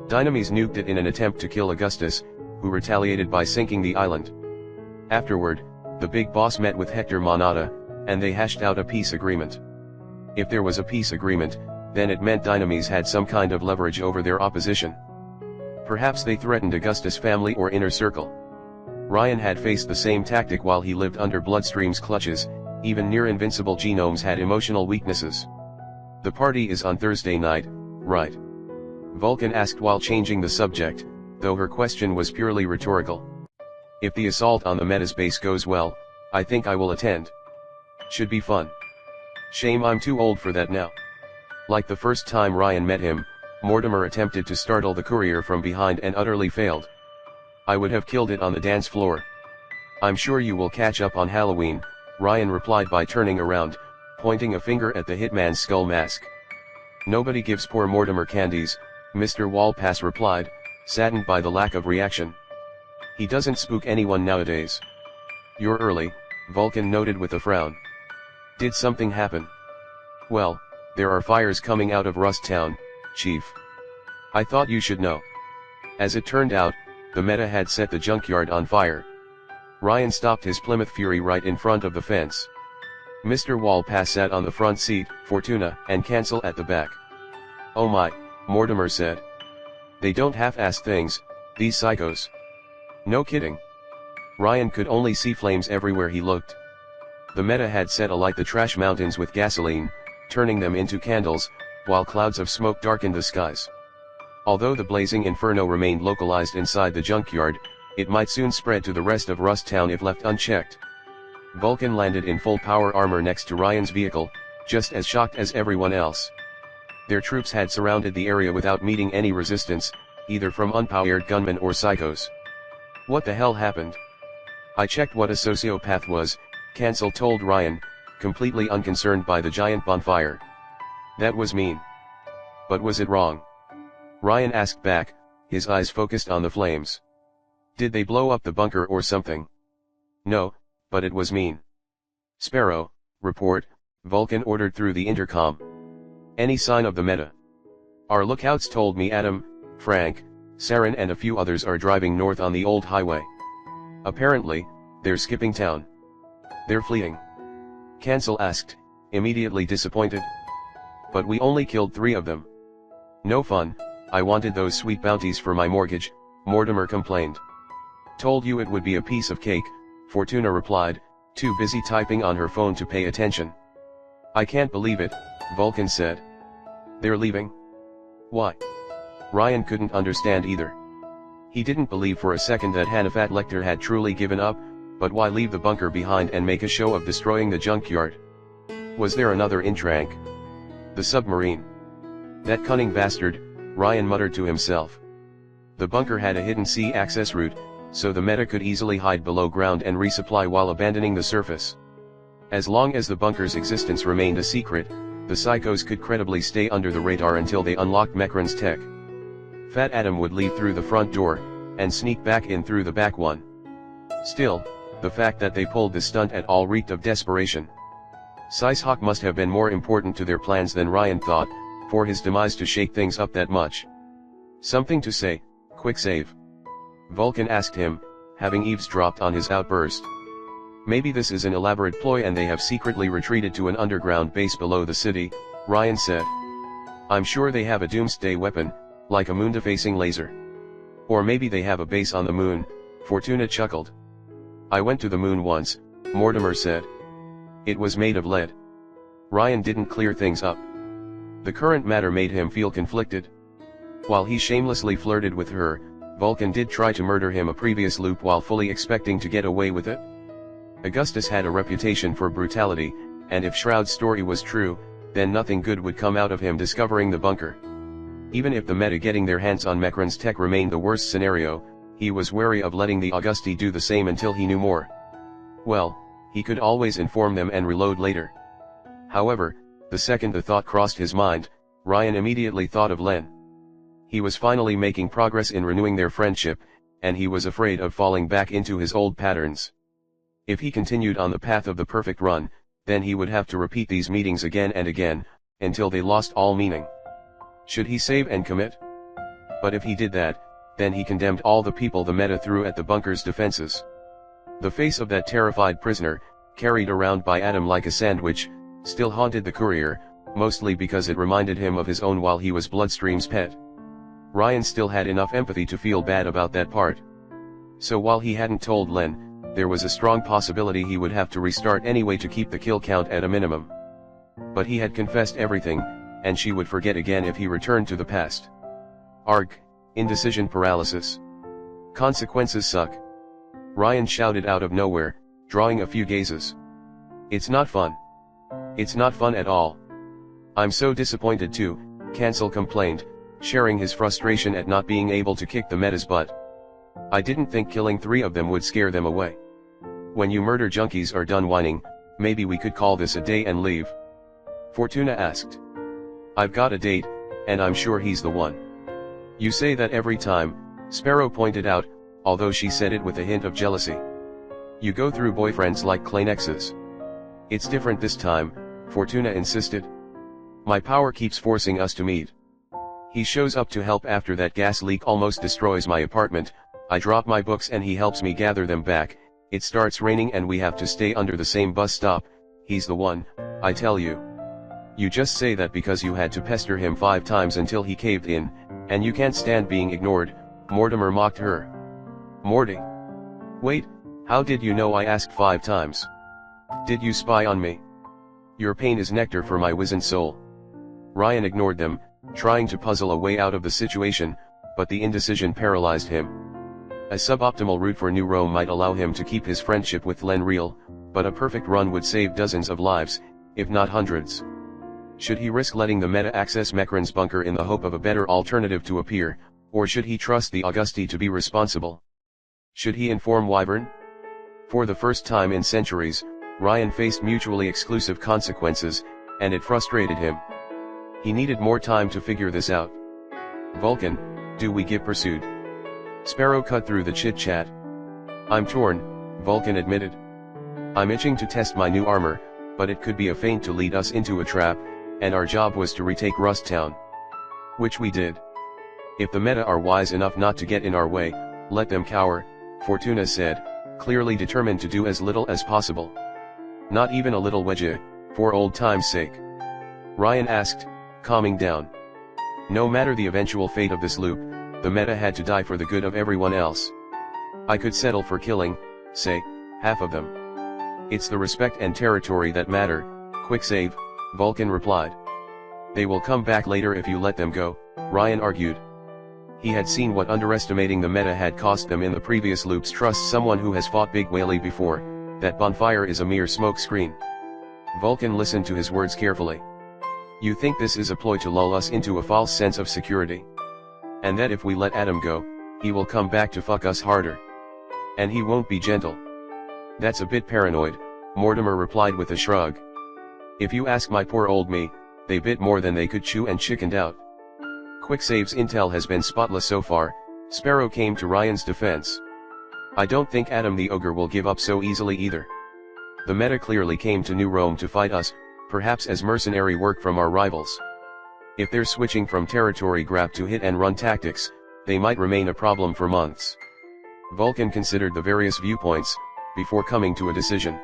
[SPEAKER 1] Dynames nuked it in an attempt to kill Augustus, who retaliated by sinking the island. Afterward, the big boss met with Hector Monada, and they hashed out a peace agreement. If there was a peace agreement, then it meant Dynames had some kind of leverage over their opposition. Perhaps they threatened Augustus' family or inner circle. Ryan had faced the same tactic while he lived under Bloodstream's clutches. Even near-invincible genomes had emotional weaknesses. The party is on Thursday night, right? Vulcan asked while changing the subject, though her question was purely rhetorical. If the assault on the Meta's base goes well, I think I will attend. Should be fun. Shame I'm too old for that now. Like the first time Ryan met him, Mortimer attempted to startle the courier from behind and utterly failed. I would have killed it on the dance floor. I'm sure you will catch up on Halloween, Ryan replied by turning around, pointing a finger at the hitman's skull mask. Nobody gives poor Mortimer candies, Mr. Walpass replied, saddened by the lack of reaction. He doesn't spook anyone nowadays. You're early, Vulcan noted with a frown. Did something happen? Well, there are fires coming out of Rust Town, Chief. I thought you should know. As it turned out, the Meta had set the junkyard on fire. Ryan stopped his Plymouth Fury right in front of the fence. Mr. Walpass sat on the front seat, Fortuna and Cancel at the back. Oh my, Mortimer said. They don't half-ass things, these psychos. No kidding. Ryan could only see flames everywhere he looked. The Meta had set alight the trash mountains with gasoline, turning them into candles, while clouds of smoke darkened the skies. Although the blazing inferno remained localized inside the junkyard, it might soon spread to the rest of Rust Town if left unchecked. Vulcan landed in full power armor next to Ryan's vehicle, just as shocked as everyone else. Their troops had surrounded the area without meeting any resistance, either from unpowered gunmen or psychos. What the hell happened? I checked what a sociopath was, Cancel told Ryan, completely unconcerned by the giant bonfire. That was mean. But was it wrong? Ryan asked back, his eyes focused on the flames. Did they blow up the bunker or something? No, but it was mean. Sparrow, report, Vulcan ordered through the intercom. Any sign of the Meta? Our lookouts told me Adam, Frank, Saren and a few others are driving north on the old highway. Apparently, they're skipping town. They're fleeing. Cancel asked, immediately disappointed. But we only killed 3 of them. No fun, I wanted those sweet bounties for my mortgage, Mortimer complained. Told you it would be a piece of cake, Fortuna replied, too busy typing on her phone to pay attention. I can't believe it, Vulcan said. They're leaving? Why? Ryan couldn't understand either. He didn't believe for a second that Hannafat Lecter had truly given up, but why leave the bunker behind and make a show of destroying the junkyard? Was there another intrank? The submarine. That cunning bastard, Ryan muttered to himself. The bunker had a hidden sea access route, so the Meta could easily hide below ground and resupply while abandoning the surface. As long as the bunker's existence remained a secret, the psychos could credibly stay under the radar until they unlocked Mecron's tech. Fat Adam would leave through the front door, and sneak back in through the back one. Still, the fact that they pulled the stunt at all reeked of desperation. Sicehawk must have been more important to their plans than Ryan thought, for his demise to shake things up that much. Something to say, quick save. Vulcan asked him, having eavesdropped on his outburst. Maybe this is an elaborate ploy and they have secretly retreated to an underground base below the city, Ryan said. I'm sure they have a doomsday weapon, like a moon-defacing laser. Or maybe they have a base on the moon, Fortuna chuckled. I went to the moon once, Mortimer said. It was made of lead. Ryan didn't clear things up. The current matter made him feel conflicted. While he shamelessly flirted with her, Vulcan did try to murder him a previous loop while fully expecting to get away with it. Augustus had a reputation for brutality, and if Shroud's story was true, then nothing good would come out of him discovering the bunker. Even if the Meta getting their hands on Mecron's tech remained the worst scenario, he was wary of letting the Augusti do the same until he knew more. Well, he could always inform them and reload later. However, the second the thought crossed his mind, Ryan immediately thought of Len. He was finally making progress in renewing their friendship, and he was afraid of falling back into his old patterns. If he continued on the path of the perfect run, then he would have to repeat these meetings again and again, until they lost all meaning. Should he save and commit? But if he did that, then he condemned all the people the Meta threw at the bunker's defenses. The face of that terrified prisoner, carried around by Adam like a sandwich, still haunted the courier, mostly because it reminded him of his own while he was Bloodstream's pet. Ryan still had enough empathy to feel bad about that part. So while he hadn't told Len, there was a strong possibility he would have to restart anyway to keep the kill count at a minimum. But he had confessed everything, and she would forget again if he returned to the past. Arg, indecision paralysis. Consequences suck. Ryan shouted out of nowhere, drawing a few gazes. It's not fun. It's not fun at all. I'm so disappointed too, Cancel complained, sharing his frustration at not being able to kick the Meta's butt. I didn't think killing 3 of them would scare them away. When you murder junkies are done whining, maybe we could call this a day and leave? Fortuna asked. I've got a date, and I'm sure he's the one. You say that every time, Sparrow pointed out, although she said it with a hint of jealousy. You go through boyfriends like Kleenexes. It's different this time, Fortuna insisted. My power keeps forcing us to meet. He shows up to help after that gas leak almost destroys my apartment, I drop my books and he helps me gather them back, it starts raining and we have to stay under the same bus stop, he's the one, I tell you. You just say that because you had to pester him 5 times until he caved in, and you can't stand being ignored, Mortimer mocked her. Morty. Wait, how did you know I asked 5 times? Did you spy on me? Your pain is nectar for my wizened soul. Ryan ignored them, trying to puzzle a way out of the situation, but the indecision paralyzed him. A suboptimal route for New Rome might allow him to keep his friendship with Len real, but a perfect run would save dozens of lives, if not hundreds. Should he risk letting the Meta access Mecron's bunker in the hope of a better alternative to appear, or should he trust the Augusti to be responsible? Should he inform Wyvern? For the first time in centuries, Ryan faced mutually exclusive consequences, and it frustrated him. He needed more time to figure this out. Vulcan, do we give pursuit? Sparrow cut through the chit-chat. I'm torn, Vulcan admitted. I'm itching to test my new armor, but it could be a feint to lead us into a trap, and our job was to retake Rust Town. Which we did. If the Meta are wise enough not to get in our way, let them cower, Fortuna said, clearly determined to do as little as possible. Not even a little wedge, for old time's sake. Ryan asked, calming down. No matter the eventual fate of this loop, the Meta had to die for the good of everyone else. I could settle for killing, say, half of them. It's the respect and territory that matter, quick save, Vulcan replied. They will come back later if you let them go, Ryan argued. He had seen what underestimating the Meta had cost them in the previous loops. Trust someone who has fought Big Whaley before, that bonfire is a mere smoke screen. Vulcan listened to his words carefully. You think this is a ploy to lull us into a false sense of security? And that if we let Adam go, he will come back to fuck us harder. And he won't be gentle. That's a bit paranoid, Mortimer replied with a shrug. If you ask my poor old me, they bit more than they could chew and chickened out. Quicksave's intel has been spotless so far, Sparrow came to Ryan's defense. I don't think Adam the Ogre will give up so easily either. The Meta clearly came to New Rome to fight us, perhaps as mercenary work from our rivals. If they're switching from territory grab to hit and run tactics, they might remain a problem for months. Vulcan considered the various viewpoints, before coming to a decision.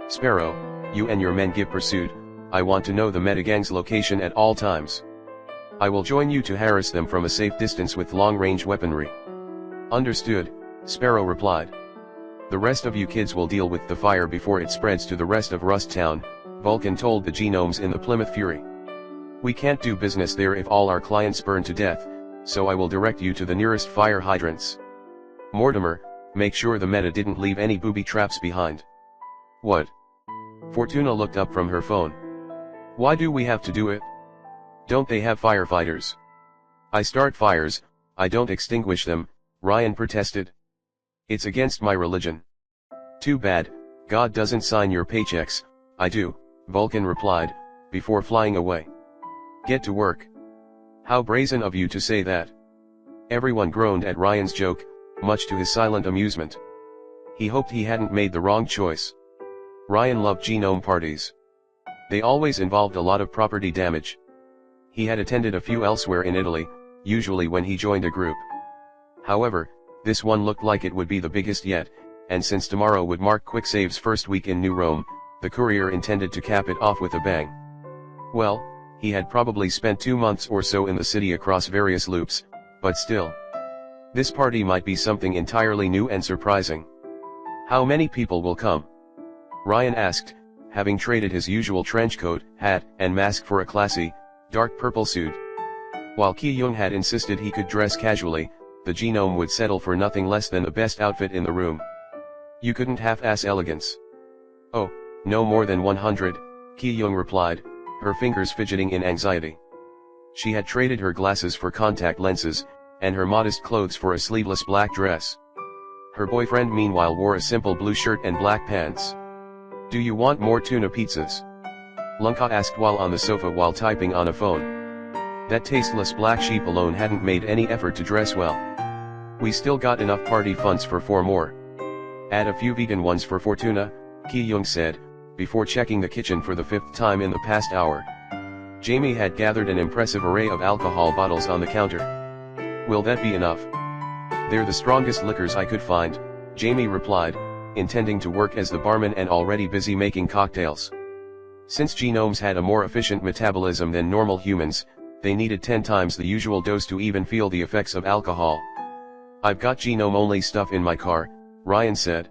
[SPEAKER 1] Sparrow, you and your men give pursuit, I want to know the Meta gang's location at all times. I will join you to harass them from a safe distance with long-range weaponry. Understood, Sparrow replied. The rest of you kids will deal with the fire before it spreads to the rest of Rust Town, Vulcan told the genomes in the Plymouth Fury. We can't do business there if all our clients burn to death, so I will direct you to the nearest fire hydrants. Mortimer, make sure the Meta didn't leave any booby traps behind. What? Fortuna looked up from her phone. Why do we have to do it? Don't they have firefighters? I start fires, I don't extinguish them, Ryan protested. It's against my religion. Too bad, God doesn't sign your paychecks, I do, Vulcan replied, before flying away. Get to work. How brazen of you to say that. Everyone groaned at Ryan's joke, much to his silent amusement. He hoped he hadn't made the wrong choice. Ryan loved genome parties. They always involved a lot of property damage. He had attended a few elsewhere in Italy, usually when he joined a group. However, this one looked like it would be the biggest yet, and since tomorrow would mark QuickSave's first week in New Rome, the courier intended to cap it off with a bang. Well, he had probably spent 2 months or so in the city across various loops, but still. This party might be something entirely new and surprising. How many people will come? Ryan asked, having traded his usual trench coat, hat, and mask for a classy, dark purple suit. While Ki-young had insisted he could dress casually, the genome would settle for nothing less than the best outfit in the room. You couldn't half-ass elegance. Oh, no more than 100, Ki-young replied, her fingers fidgeting in anxiety. She had traded her glasses for contact lenses, and her modest clothes for a sleeveless black dress. Her boyfriend meanwhile wore a simple blue shirt and black pants. Do you want more tuna pizzas? Lunka asked while on the sofa while typing on a phone. That tasteless black sheep alone hadn't made any effort to dress well. We still got enough party funds for 4 more. Add a few vegan ones for Fortuna, Ki-young said, before checking the kitchen for the 5th time in the past hour. Jamie had gathered an impressive array of alcohol bottles on the counter. Will that be enough? They're the strongest liquors I could find, Jamie replied, intending to work as the barman and already busy making cocktails. Since genomes had a more efficient metabolism than normal humans, they needed 10 times the usual dose to even feel the effects of alcohol. I've got genome-only stuff in my car, Ryan said.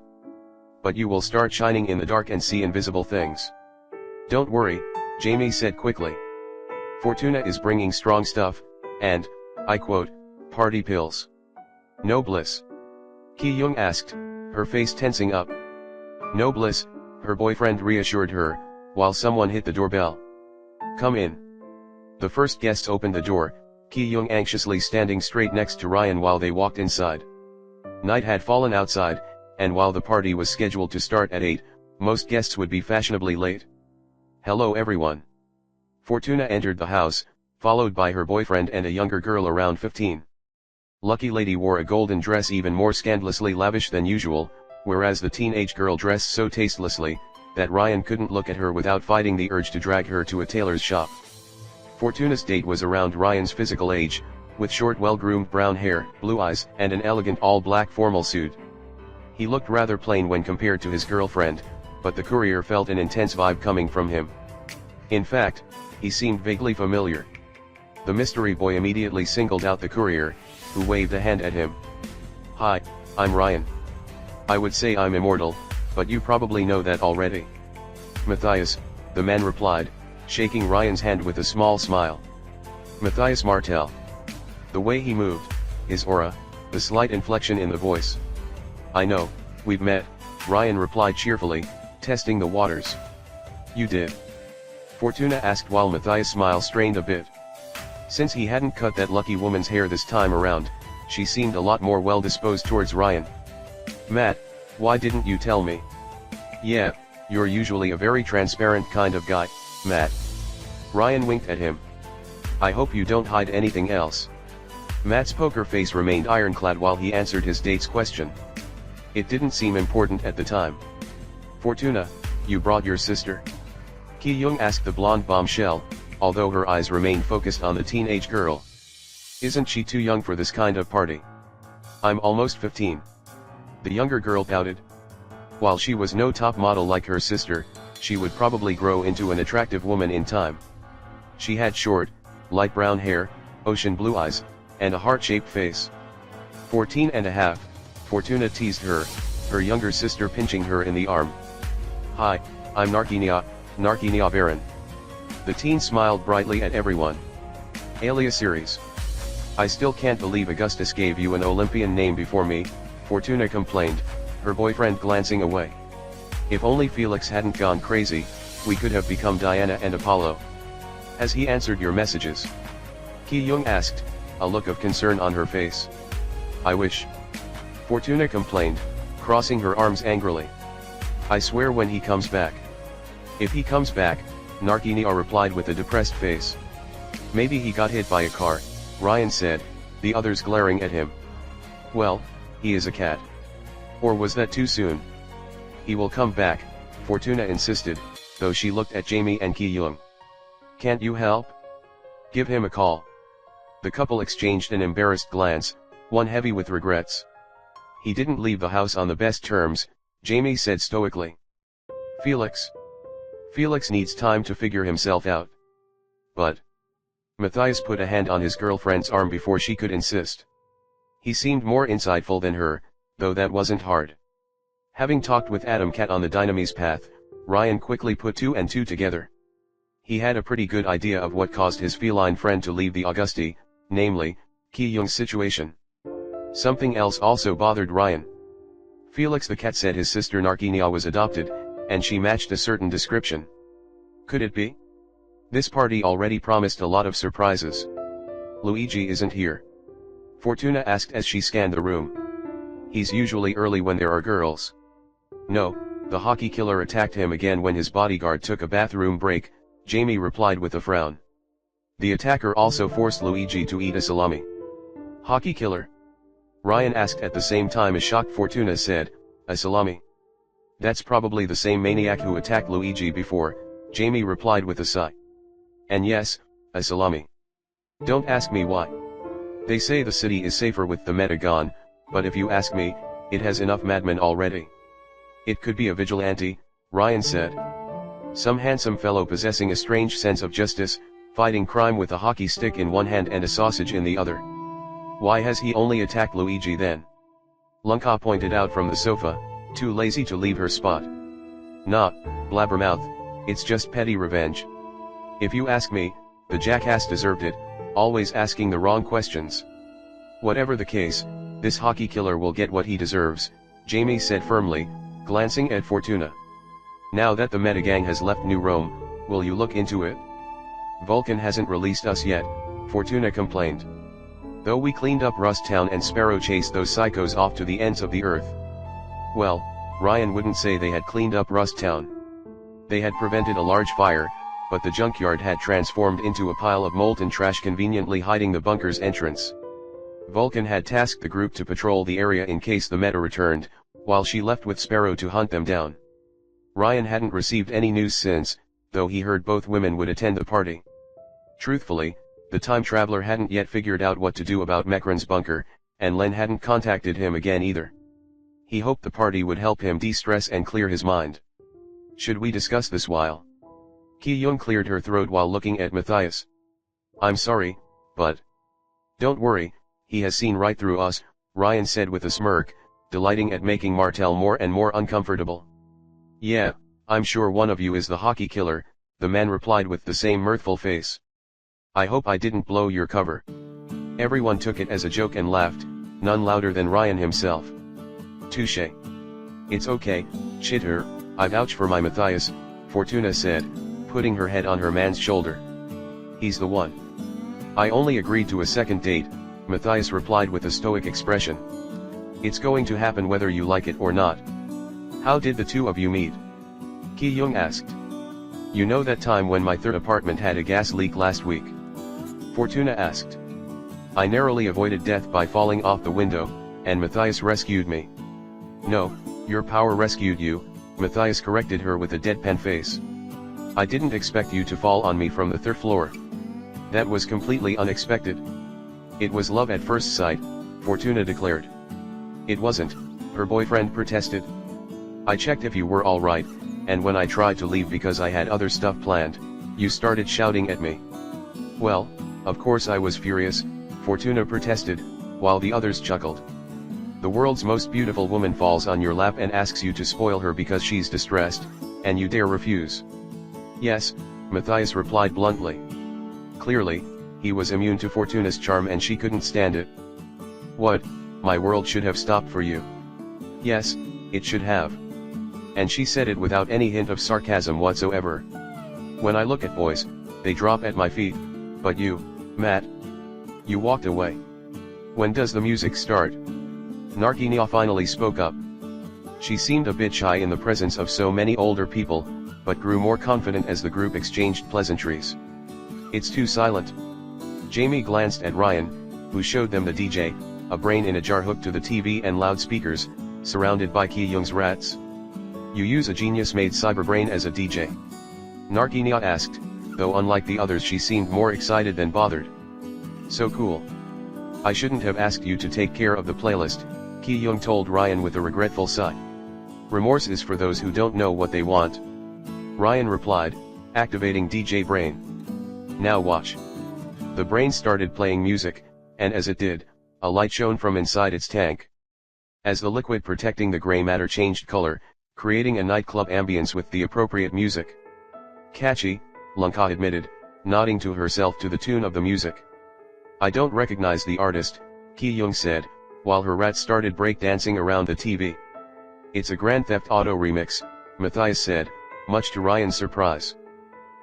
[SPEAKER 1] But you will start shining in the dark and see invisible things. Don't worry, Jamie said quickly. Fortuna is bringing strong stuff, and, I quote, party pills. No bliss? Ki-young asked, her face tensing up. No bliss, her boyfriend reassured her, while someone hit the doorbell. Come in. The first guests opened the door, Ki-young anxiously standing straight next to Ryan while they walked inside. Night had fallen outside, and while the party was scheduled to start at 8, most guests would be fashionably late. Hello everyone. Fortuna entered the house, followed by her boyfriend and a younger girl around 15. Lucky Lady wore a golden dress even more scandalously lavish than usual, whereas the teenage girl dressed so tastelessly, that Ryan couldn't look at her without fighting the urge to drag her to a tailor's shop. Fortuna's date was around Ryan's physical age, with short well-groomed brown hair, blue eyes, and an elegant all-black formal suit. He looked rather plain when compared to his girlfriend, but the courier felt an intense vibe coming from him. In fact, he seemed vaguely familiar. The mystery boy immediately singled out the courier, who waved a hand at him. Hi, I'm Ryan. I would say I'm immortal, but you probably know that already. Matthias, the man replied, shaking Ryan's hand with a small smile. Matthias Martel. The way he moved, his aura, the slight inflection in the voice. I know, we've met, Ryan replied cheerfully, testing the waters. You did? Fortuna asked while Matthias' smile strained a bit. Since he hadn't cut that lucky woman's hair this time around, she seemed a lot more well-disposed towards Ryan. Matt, why didn't you tell me? Yeah, you're usually a very transparent kind of guy, Matt. Ryan winked at him. I hope you don't hide anything else. Matt's poker face remained ironclad while he answered his date's question. It didn't seem important at the time. Fortuna, you brought your sister? Ki-young asked the blonde bombshell, although her eyes remained focused on the teenage girl. Isn't she too young for this kind of party? I'm almost 15. The younger girl pouted. While she was no top model like her sister, she would probably grow into an attractive woman in time. She had short, light brown hair, ocean blue eyes, and a heart-shaped face. 14 and a half, Fortuna teased her, her younger sister pinching her in the arm. Hi, I'm Narkinia Varan. The teen smiled brightly at everyone. Alias series. I still can't believe Augustus gave you an Olympian name before me, Fortuna complained, her boyfriend glancing away. If only Felix hadn't gone crazy, we could have become Diana and Apollo. Has he answered your messages? Ki-young asked, a look of concern on her face. I wish. Fortuna complained, crossing her arms angrily. I swear when he comes back. If he comes back, Narkinia replied with a depressed face. Maybe he got hit by a car, Ryan said, the others glaring at him. Well, he is a cat. Or was that too soon? He will come back, Fortuna insisted, though she looked at Jamie and Ki-young. Can't you help? Give him a call. The couple exchanged an embarrassed glance, one heavy with regrets. He didn't leave the house on the best terms, Jamie said stoically. Felix needs time to figure himself out. But Matthias put a hand on his girlfriend's arm before she could insist. He seemed more insightful than her, though that wasn't hard. Having talked with Adam Cat on the Dynamis path, Ryan quickly put two and two together. He had a pretty good idea of what caused his feline friend to leave the Augusti, namely, Ki-young's situation. Something else also bothered Ryan. Felix the cat said his sister Narkinia was adopted, and she matched a certain description. Could it be? This party already promised a lot of surprises. Luigi isn't here. Fortuna asked as she scanned the room. He's usually early when there are girls. No, the hockey killer attacked him again when his bodyguard took a bathroom break, Jamie replied with a frown. The attacker also forced Luigi to eat a salami. Hockey killer? Ryan asked at the same time as shocked Fortuna said, a salami. That's probably the same maniac who attacked Luigi before, Jamie replied with a sigh. And yes, a salami. Don't ask me why. They say the city is safer with the meta gone, but if you ask me, it has enough madmen already. It could be a vigilante, Ryan said. Some handsome fellow possessing a strange sense of justice, fighting crime with a hockey stick in one hand and a sausage in the other. Why has he only attacked Luigi then? Lunka pointed out from the sofa, too lazy to leave her spot. Nah, blabbermouth, it's just petty revenge. If you ask me, the jackass deserved it, always asking the wrong questions. Whatever the case, this hockey killer will get what he deserves, Jamie said firmly, glancing at Fortuna. Now that the Metagang has left New Rome, will you look into it? Vulcan hasn't released us yet, Fortuna complained. Though we cleaned up Rust Town and Sparrow chased those psychos off to the ends of the earth. Well, Ryan wouldn't say they had cleaned up Rust Town. They had prevented a large fire, but the junkyard had transformed into a pile of molten trash conveniently hiding the bunker's entrance. Vulcan had tasked the group to patrol the area in case the Meta returned, while she left with Sparrow to hunt them down. Ryan hadn't received any news since, though he heard both women would attend the party. Truthfully, the time traveler hadn't yet figured out what to do about Mekran's bunker, and Len hadn't contacted him again either. He hoped the party would help him de-stress and clear his mind. Should we discuss this while? Ki-young cleared her throat while looking at Matthias. I'm sorry, but... Don't worry, he has seen right through us, Ryan said with a smirk, delighting at making Martel more and more uncomfortable. Yeah, I'm sure one of you is the hockey killer, the man replied with the same mirthful face. I hope I didn't blow your cover. Everyone took it as a joke and laughed, none louder than Ryan himself. Touché. It's okay, chitter, I vouch for my Matthias, Fortuna said, putting her head on her man's shoulder. He's the one. I only agreed to a second date, Matthias replied with a stoic expression. It's going to happen whether you like it or not. How did the two of you meet? Ki-young asked. You know that time when my third apartment had a gas leak last week? Fortuna asked. I narrowly avoided death by falling off the window, and Matthias rescued me. No, your power rescued you, Matthias corrected her with a deadpan face. I didn't expect you to fall on me from the third floor. That was completely unexpected. It was love at first sight, Fortuna declared. It wasn't, her boyfriend protested. I checked if you were alright, and when I tried to leave because I had other stuff planned, you started shouting at me. Well, of course I was furious, Fortuna protested, while the others chuckled. The world's most beautiful woman falls on your lap and asks you to spoil her because she's distressed, and you dare refuse. Yes, Matthias replied bluntly. Clearly, he was immune to Fortuna's charm and she couldn't stand it. What, my world should have stopped for you? Yes, it should have. And she said it without any hint of sarcasm whatsoever. When I look at boys, they drop at my feet, but you, Matt, you walked away. When does the music start? Narkinia finally spoke up. She seemed a bit shy in the presence of so many older people, but grew more confident as the group exchanged pleasantries. It's too silent. Jamie glanced at Ryan, who showed them the DJ, a brain in a jar hooked to the TV and loudspeakers, surrounded by Ki-young's rats. You use a genius-made cyberbrain as a DJ? Narkinia asked, though unlike the others she seemed more excited than bothered. So cool. I shouldn't have asked you to take care of the playlist, Ki-young told Ryan with a regretful sigh. Remorse is for those who don't know what they want. Ryan replied, activating DJ Brain. Now watch. The brain started playing music, and as it did, a light shone from inside its tank. As the liquid protecting the gray matter changed color, creating a nightclub ambience with the appropriate music. Catchy, Lunka admitted, nodding to herself to the tune of the music. I don't recognize the artist, Ki-young said, while her rats started breakdancing around the TV. It's a Grand Theft Auto remix, Matthias said, much to Ryan's surprise.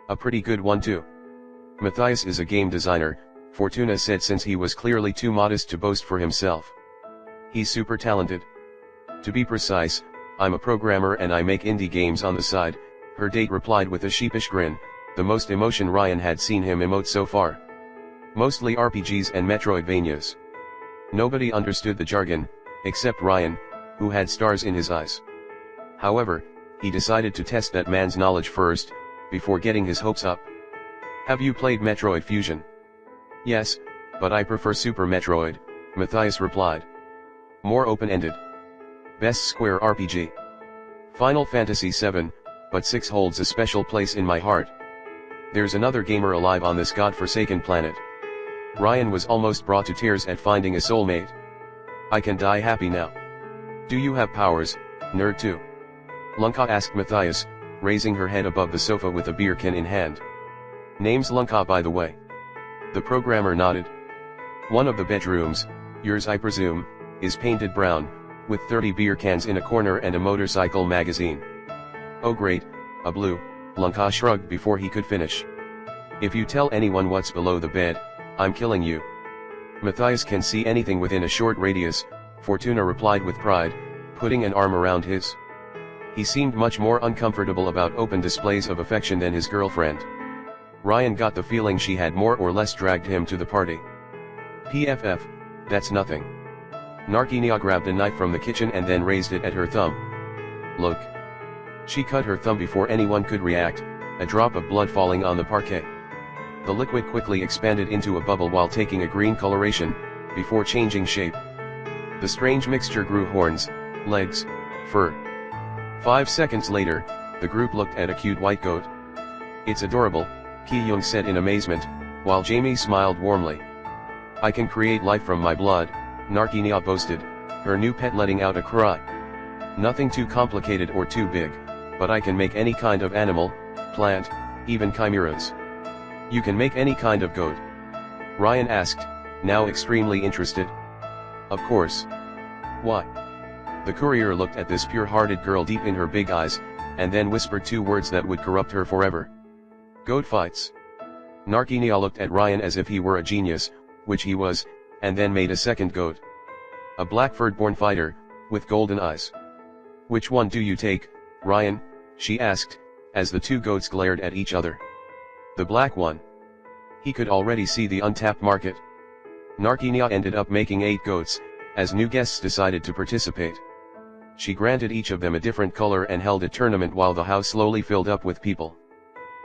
[SPEAKER 1] A pretty good one too. Matthias is a game designer, Fortuna said, since he was clearly too modest to boast for himself. He's super talented. To be precise, I'm a programmer and I make indie games on the side, her date replied with a sheepish grin, the most emotion Ryan had seen him emote so far. Mostly RPGs and Metroidvanias. Nobody understood the jargon, except Ryan, who had stars in his eyes. However, he decided to test that man's knowledge first, before getting his hopes up. Have you played Metroid Fusion? Yes, but I prefer Super Metroid, Matthias replied. More open-ended. Best square RPG. Final Fantasy VII, but 6 holds a special place in my heart. There's another gamer alive on this god-forsaken planet. Ryan was almost brought to tears at finding a soulmate. I can die happy now. Do you have powers, nerd too? Lunka asked Matthias, raising her head above the sofa with a beer can in hand. Name's Lunka, by the way. The programmer nodded. One of the bedrooms, yours I presume, is painted brown, with 30 beer cans in a corner and a motorcycle magazine. Oh great, a blue, Lunka shrugged before he could finish. If you tell anyone what's below the bed, I'm killing you. Matthias can see anything within a short radius, Fortuna replied with pride, putting an arm around his. He seemed much more uncomfortable about open displays of affection than his girlfriend. Ryan got the feeling she had more or less dragged him to the party. PFF, that's nothing. Narkinia grabbed a knife from the kitchen and then raised it at her thumb. Look. She cut her thumb before anyone could react, a drop of blood falling on the parquet. The liquid quickly expanded into a bubble while taking a green coloration, before changing shape. The strange mixture grew horns, legs, fur. 5 seconds later, the group looked at a cute white goat. It's adorable, Ki-young said in amazement, while Jamie smiled warmly. I can create life from my blood, Narkinia boasted, her new pet letting out a cry. Nothing too complicated or too big, but I can make any kind of animal, plant, even chimeras. You can make any kind of goat? Ryan asked, now extremely interested. Of course. Why? The courier looked at this pure-hearted girl deep in her big eyes, and then whispered 2 words that would corrupt her forever. Goat fights. Narkinia looked at Ryan as if he were a genius, which he was, and then made a second goat. A black fur-born fighter, with golden eyes. Which one do you take, Ryan? She asked, as the 2 goats glared at each other. The black one. He could already see the untapped market. Narkinia ended up making 8 goats, as new guests decided to participate. She granted each of them a different color and held a tournament while the house slowly filled up with people.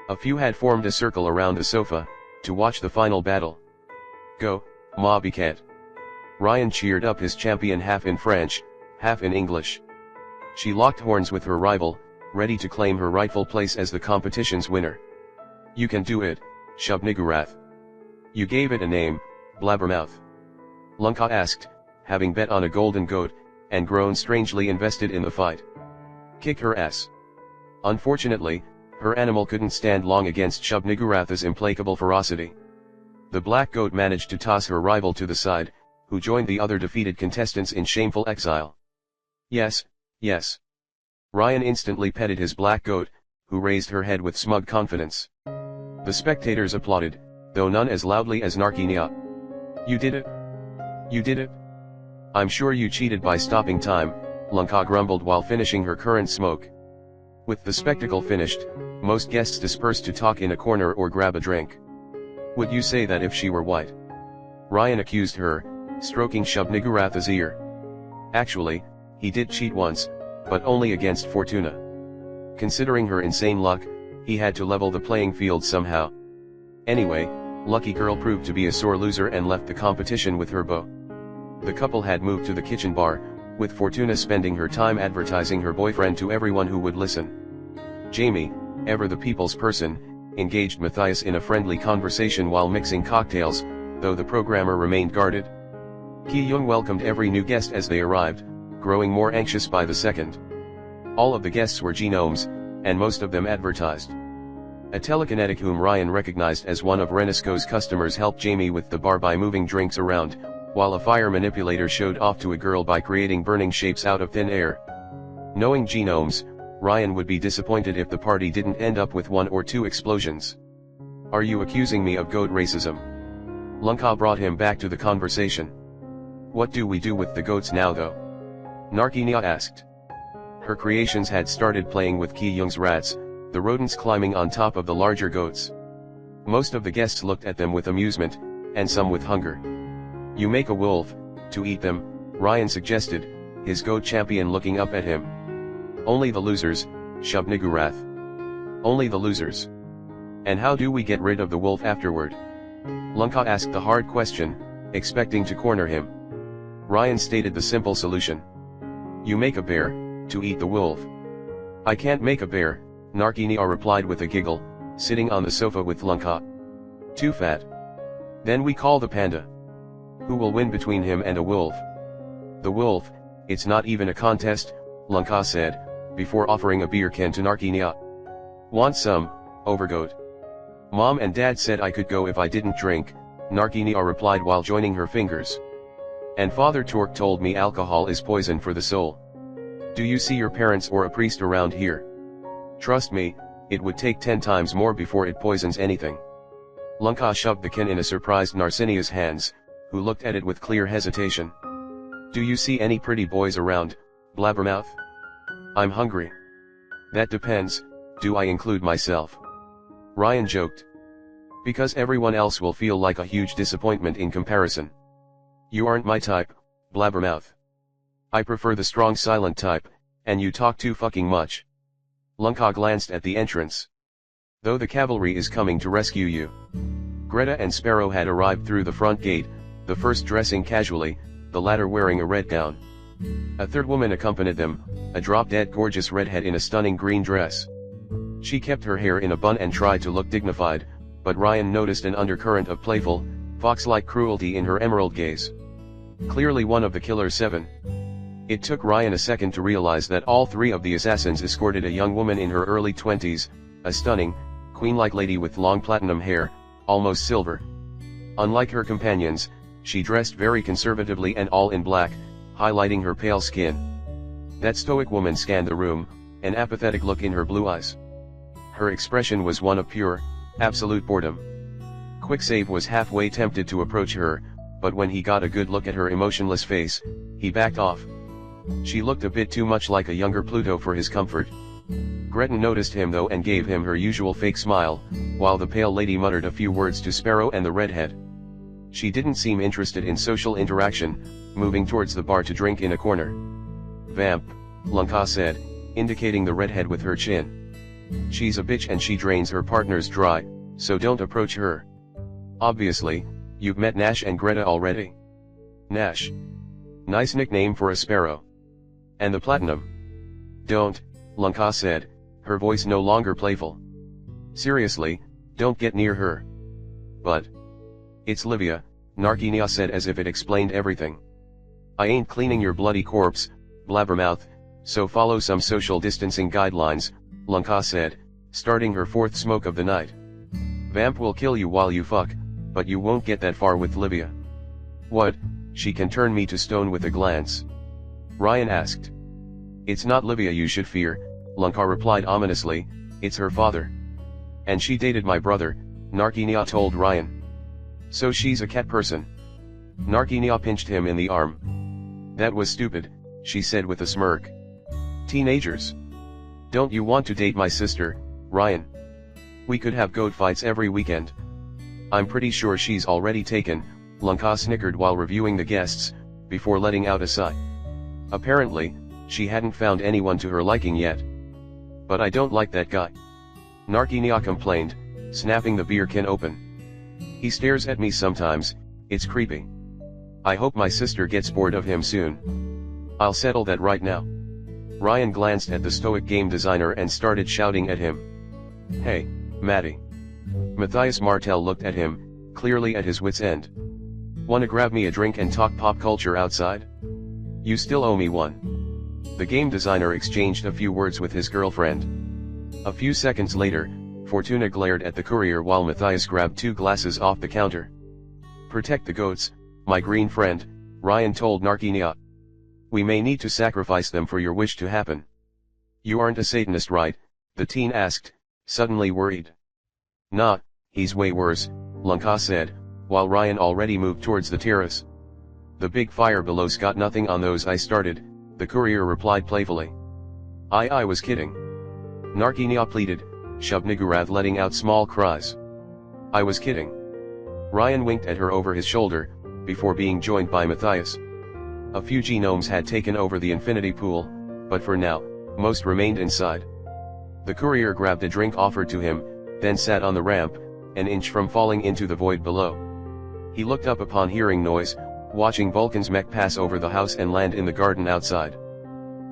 [SPEAKER 1] A few had formed a circle around the sofa, to watch the final battle. Go, ma biquette. Ryan cheered up his champion half in French, half in English. She locked horns with her rival, ready to claim her rightful place as the competition's winner. You can do it, Shub-Niggurath. You gave it a name, Blabbermouth. Lunka asked, having bet on a golden goat, and grown strangely invested in the fight. Kick her ass. Unfortunately, her animal couldn't stand long against Shub-Niggurath's implacable ferocity. The black goat managed to toss her rival to the side, who joined the other defeated contestants in shameful exile. Yes, yes. Ryan instantly petted his black goat, who raised her head with smug confidence. The spectators applauded, though none as loudly as Narkinia. "You did it! You did it! I'm sure you cheated by stopping time," Lanka grumbled while finishing her current smoke. With the spectacle finished, most guests dispersed to talk in a corner or grab a drink. "Would you say that if she were white?" Ryan accused her, stroking Shubniguratha's ear. Actually, he did cheat once, but only against Fortuna. Considering her insane luck, he had to level the playing field somehow. Anyway, Lucky Girl proved to be a sore loser and left the competition with her beau. The couple had moved to the kitchen bar, with Fortuna spending her time advertising her boyfriend to everyone who would listen. Jamie, ever the people's person, engaged Matthias in a friendly conversation while mixing cocktails, though the programmer remained guarded. Ki-young welcomed every new guest as they arrived, growing more anxious by the second. All of the guests were genomes, and most of them advertised. A telekinetic whom Ryan recognized as one of Renisco's customers helped Jamie with the bar by moving drinks around, while a fire manipulator showed off to a girl by creating burning shapes out of thin air. Knowing genomes, Ryan would be disappointed if the party didn't end up with 1 or 2 explosions. "Are you accusing me of goat racism?" Lanka brought him back to the conversation. "What do we do with the goats now though?" Narkinia asked. Her creations had started playing with Ki-young's rats, the rodents climbing on top of the larger goats. Most of the guests looked at them with amusement, and some with hunger. "You make a wolf, to eat them," Ryan suggested, his goat champion looking up at him. "Only the losers, Shubnigurath. Only the losers. And how do we get rid of the wolf afterward?" Lanka asked the hard question, expecting to corner him. Ryan stated the simple solution. "You make a bear, to eat the wolf." "I can't make a bear," Narkinia replied with a giggle, sitting on the sofa with Lanka. "Too fat." "Then we call the panda." "Who will win between him and a wolf?" "The wolf, it's not even a contest," Lanka said, before offering a beer can to Narkinia. "Want some, overgoat?" "Mom and Dad said I could go if I didn't drink," Narkinia replied while joining her fingers. "And Father Torque told me alcohol is poison for the soul. Do you see your parents or a priest around here? Trust me, it would take 10 times more before it poisons anything." Lanka shoved the can in a surprised Narsinia's hands, who looked at it with clear hesitation. "Do you see any pretty boys around, Blabbermouth?" "I'm hungry." "That depends, do I include myself?" Ryan joked. "Because everyone else will feel like a huge disappointment in comparison. You aren't my type, Blabbermouth. I prefer the strong silent type, and you talk too fucking much." Lanka glanced at the entrance. "Though the cavalry is coming to rescue you." Greta and Sparrow had arrived through the front gate, the first dressing casually, the latter wearing a red gown. A third woman accompanied them, a drop-dead gorgeous redhead in a stunning green dress. She kept her hair in a bun and tried to look dignified, but Ryan noticed an undercurrent of playful, fox-like cruelty in her emerald gaze. Clearly one of the Killer 7. It took Ryan a second to realize that all 3 of the assassins escorted a young woman in her early 20s, a stunning, queen-like lady with long platinum hair, almost silver. Unlike her companions, she dressed very conservatively and all in black, highlighting her pale skin. That stoic woman scanned the room, an apathetic look in her blue eyes. Her expression was one of pure, absolute boredom. Quicksave was halfway tempted to approach her, but when he got a good look at her emotionless face, he backed off. She looked a bit too much like a younger Pluto for his comfort. Gretchen noticed him though and gave him her usual fake smile, while the pale lady muttered a few words to Sparrow and the redhead. She didn't seem interested in social interaction, moving towards the bar to drink in a corner. "Vamp," Lanka said, indicating the redhead with her chin. "She's a bitch and she drains her partners dry, so don't approach her. Obviously, you've met Nash and Greta already." "Nash. Nice nickname for a sparrow. And the platinum?" "Don't," Lanka said, her voice no longer playful. "Seriously, don't get near her." "But it's Livia," Narkinia said as if it explained everything. "I ain't cleaning your bloody corpse, Blabbermouth, so follow some social distancing guidelines," Lanka said, starting her 4th smoke of the night. "Vamp will kill you while you fuck, but you won't get that far with Livia." "What, she can turn me to stone with a glance?" Ryan asked. It's not Livia you should fear, Lunkar replied ominously, it's her father. And she dated my brother, Narkinia told Ryan. So she's a cat person. Narkinia pinched him in the arm. That was stupid, she said with a smirk. Teenagers. Don't you want to date my sister, Ryan? We could have goat fights every weekend. I'm pretty sure she's already taken, Lunkar snickered while reviewing the guests, before letting out a sigh. Apparently, she hadn't found anyone to her liking yet. But I don't like that guy. Narkinia complained, snapping the beer can open. He stares at me sometimes, it's creepy. I hope my sister gets bored of him soon. I'll settle that right now. Ryan glanced at the stoic game designer and started shouting at him. Hey, Matty. Matthias Martel looked at him, clearly at his wit's end. Wanna grab me a drink and talk pop culture outside? You still owe me one. The game designer exchanged a few words with his girlfriend. A few seconds later, Fortuna glared at the courier while Matthias grabbed 2 glasses off the counter. Protect the goats, my green friend, Ryan told Narkinia. We may need to sacrifice them for your wish to happen. You aren't a Satanist, right? The teen asked, suddenly worried. Nah, he's way worse, Lunkar said, while Ryan already moved towards the terrace. The big fire below's got nothing on those I started, the courier replied playfully. I was kidding. Narkinia pleaded, Shubnigurath letting out small cries. I was kidding. Ryan winked at her over his shoulder, before being joined by Matthias. A few genomes had taken over the infinity pool, but for now, most remained inside. The courier grabbed a drink offered to him, then sat on the ramp, an inch from falling into the void below. He looked up upon hearing noise, watching Vulcan's mech pass over the house and land in the garden outside.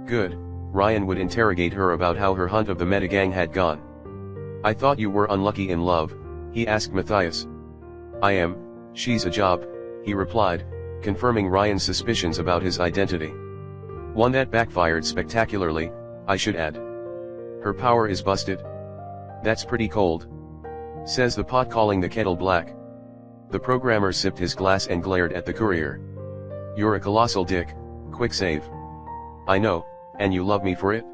[SPEAKER 1] Good, Ryan would interrogate her about how her hunt of the Metagang had gone. I thought you were unlucky in love, he asked Matthias. I am, she's a job, he replied, confirming Ryan's suspicions about his identity. One that backfired spectacularly, I should add. Her power is busted. That's pretty cold. Says the pot calling the kettle black. The programmer sipped his glass and glared at the courier. You're a colossal dick, quick save. I know, and you love me for it?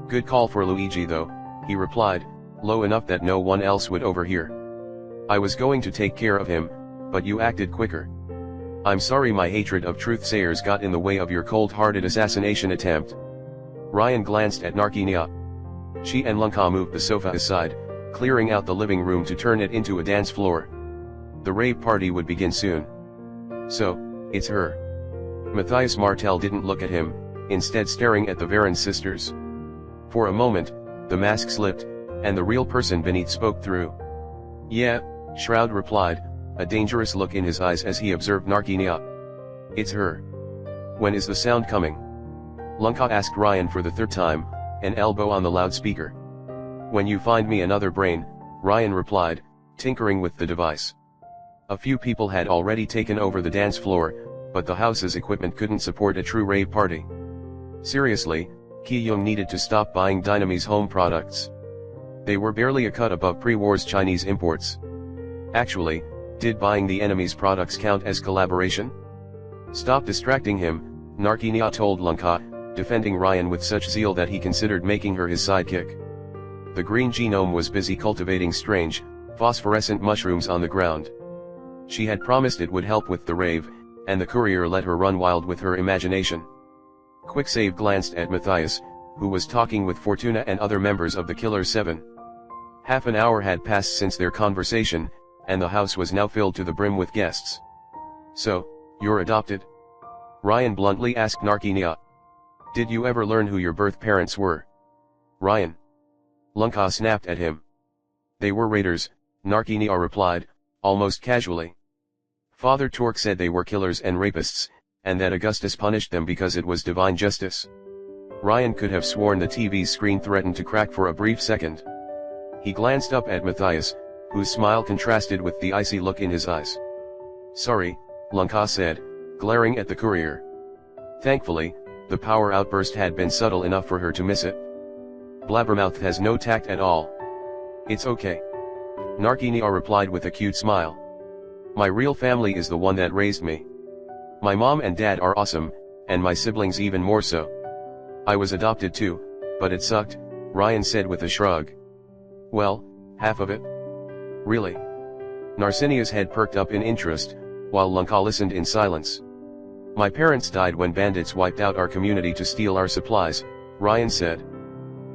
[SPEAKER 1] Good call for Luigi though, he replied, low enough that no one else would overhear. I was going to take care of him, but you acted quicker. I'm sorry my hatred of truth-sayers got in the way of your cold-hearted assassination attempt. Ryan glanced at Narkinia. She and Lunkar moved the sofa aside, clearing out the living room to turn it into a dance floor. The rave party would begin soon. So, it's her. Matthias Martel didn't look at him, instead staring at the Varon sisters. For a moment, the mask slipped, and the real person beneath spoke through. Yeah, Shroud replied, a dangerous look in his eyes as he observed Narkinia. It's her. When is the sound coming? Lunkar asked Ryan for the 3rd time, an elbow on the loudspeaker. When you find me another brain, Ryan replied, tinkering with the device. A few people had already taken over the dance floor, but the house's equipment couldn't support a true rave party. Seriously, Ki-young needed to stop buying Dynamy's home products. They were barely a cut above pre-war's Chinese imports. Actually, did buying the enemy's products count as collaboration? Stop distracting him, Narkinia told Lunkar, defending Ryan with such zeal that he considered making her his sidekick. The green genome was busy cultivating strange, phosphorescent mushrooms on the ground. She had promised it would help with the rave, and the courier let her run wild with her imagination. Quicksave glanced at Matthias, who was talking with Fortuna and other members of the Killer 7. Half an hour had passed since their conversation, and the house was now filled to the brim with guests. So, you're adopted? Ryan bluntly asked Narkinia. Did you ever learn who your birth parents were? Ryan. Lunkar snapped at him. They were raiders, Narkinia replied, almost casually. Father Torque said they were killers and rapists, and that Augustus punished them because it was divine justice. Ryan could have sworn the TV screen threatened to crack for a brief second. He glanced up at Matthias, whose smile contrasted with the icy look in his eyes. Sorry, Lunkar said, glaring at the courier. Thankfully, the power outburst had been subtle enough for her to miss it. Blabbermouth has no tact at all. It's okay. Narkinia replied with a cute smile. My real family is the one that raised me. My mom and dad are awesome, and my siblings even more so. I was adopted too, but it sucked, Ryan said with a shrug. Well, half of it? Really? Narcinia's head perked up in interest, while Lunka listened in silence. My parents died when bandits wiped out our community to steal our supplies, Ryan said.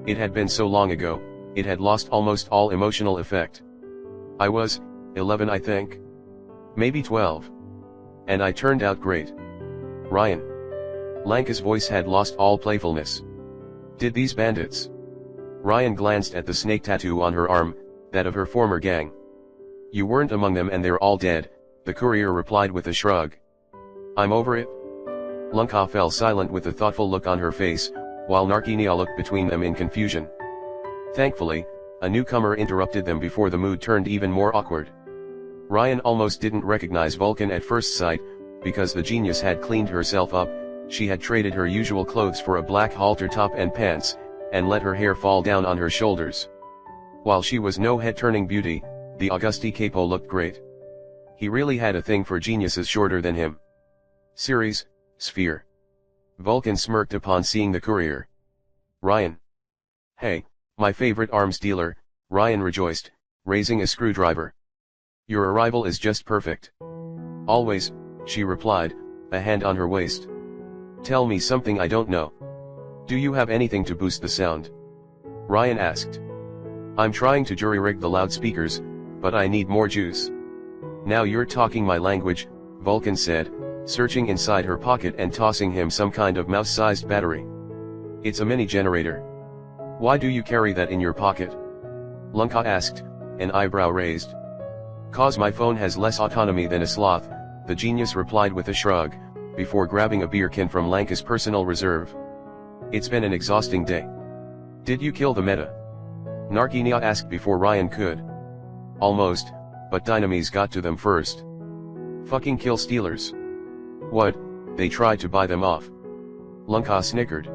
[SPEAKER 1] It had been so long ago, it had lost almost all emotional effect. I was 11, I think. Maybe 12. And I turned out great. Ryan. Lanka's voice had lost all playfulness. Did these bandits? Ryan glanced at the snake tattoo on her arm, that of her former gang. You weren't among them and they're all dead, the courier replied with a shrug. I'm over it. Lunka fell silent with a thoughtful look on her face, while Narcinia looked between them in confusion. Thankfully, a newcomer interrupted them before the mood turned even more awkward. Ryan almost didn't recognize Vulcan at first sight, because the genius had cleaned herself up. She had traded her usual clothes for a black halter top and pants, and let her hair fall down on her shoulders. While she was no head-turning beauty, the Augusti capo looked great. He really had a thing for geniuses shorter than him. Ceres, Sphere. Vulcan smirked upon seeing the courier. Ryan. Hey, my favorite arms dealer, Ryan rejoiced, raising a screwdriver. Your arrival is just perfect. Always, she replied, a hand on her waist. Tell me something I don't know. Do you have anything to boost the sound? Ryan asked. I'm trying to jury-rig the loudspeakers, but I need more juice. Now you're talking my language, Vulcan said, searching inside her pocket and tossing him some kind of mouse-sized battery. It's a mini generator. Why do you carry that in your pocket? Lunka asked, an eyebrow raised. Cause my phone has less autonomy than a sloth, the genius replied with a shrug, before grabbing a beer can from Lanka's personal reserve. It's been an exhausting day. Did you kill the meta? Narcinia asked before Ryan could. Almost, but Dynamis got to them first. Fucking kill stealers. What, they tried to buy them off? Lunka snickered.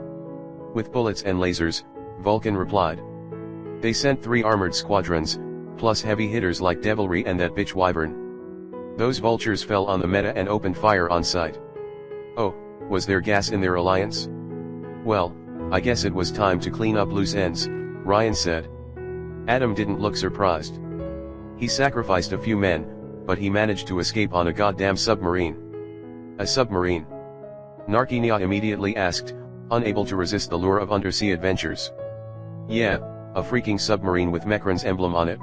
[SPEAKER 1] With bullets and lasers, Vulcan replied. They sent 3 armored squadrons, plus heavy hitters like Devilry and that bitch Wyvern. Those vultures fell on the meta and opened fire on sight. Oh, was there gas in their alliance? Well, I guess it was time to clean up loose ends, Ryan said. Adam didn't look surprised. He sacrificed a few men, but he managed to escape on a goddamn submarine. A submarine? Narcinia immediately asked, unable to resist the lure of undersea adventures. Yeah, a freaking submarine with Mecron's emblem on it.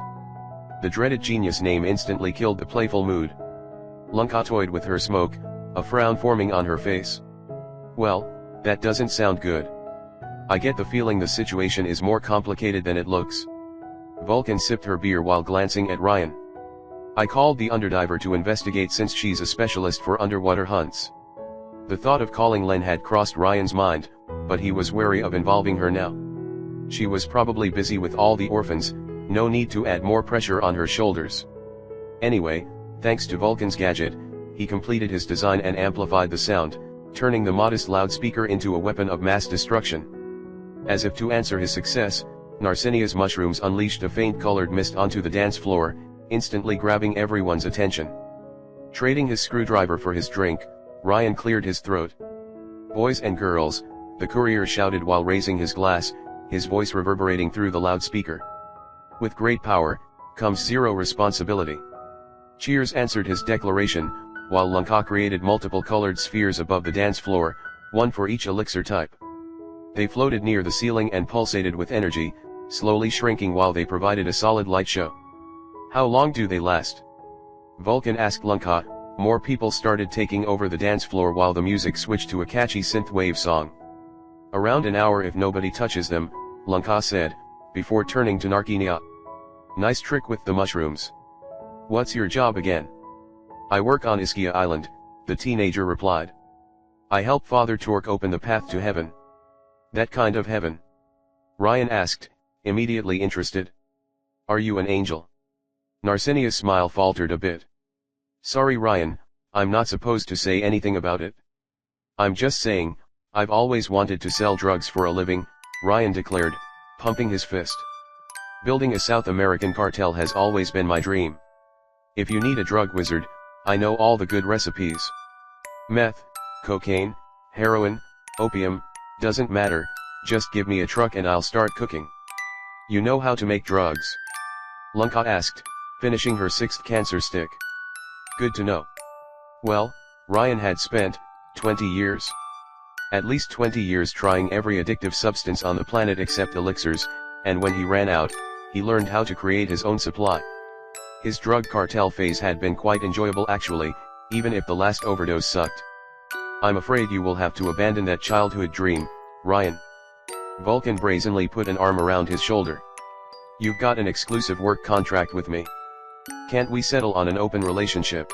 [SPEAKER 1] The dreaded genius name instantly killed the playful mood. Lunka toyed with her smoke, a frown forming on her face. Well, that doesn't sound good. I get the feeling the situation is more complicated than it looks. Vulcan sipped her beer while glancing at Ryan. I called the underdiver to investigate since she's a specialist for underwater hunts. The thought of calling Len had crossed Ryan's mind, but he was wary of involving her now. She was probably busy with all the orphans, no need to add more pressure on her shoulders. Anyway, thanks to Vulcan's gadget, he completed his design and amplified the sound, turning the modest loudspeaker into a weapon of mass destruction. As if to answer his success, Narcinia's mushrooms unleashed a faint colored mist onto the dance floor, instantly grabbing everyone's attention. Trading his screwdriver for his drink, Ryan cleared his throat. Boys and girls, the courier shouted while raising his glass, his voice reverberating through the loudspeaker. With great power, comes zero responsibility. Cheers answered his declaration, while Lunka created multiple colored spheres above the dance floor, one for each elixir type. They floated near the ceiling and pulsated with energy, slowly shrinking while they provided a solid light show. How long do they last? Vulcan asked Lunka. More people started taking over the dance floor while the music switched to a catchy synthwave song. Around an hour if nobody touches them, Lunka said, before turning to Narcinia. Nice trick with the mushrooms. What's your job again? I work on Ischia Island, the teenager replied. I help Father Torque open the path to heaven. That kind of heaven? Ryan asked, immediately interested. Are you an angel? Narcinia's smile faltered a bit. Sorry Ryan, I'm not supposed to say anything about it. I'm just saying, I've always wanted to sell drugs for a living, Ryan declared, pumping his fist. Building a South American cartel has always been my dream. If you need a drug wizard, I know all the good recipes. Meth, cocaine, heroin, opium, doesn't matter, Just give me a truck and I'll start cooking. You know how to make drugs? Lunka asked, finishing her 6th cancer stick. Good to know. Well, Ryan had spent 20 years. At least 20 years trying every addictive substance on the planet except elixirs, and when he ran out, he learned how to create his own supply. His drug cartel phase had been quite enjoyable actually, even if the last overdose sucked. I'm afraid you will have to abandon that childhood dream, Ryan. Vulcan brazenly put an arm around his shoulder. You've got an exclusive work contract with me. Can't we settle on an open relationship?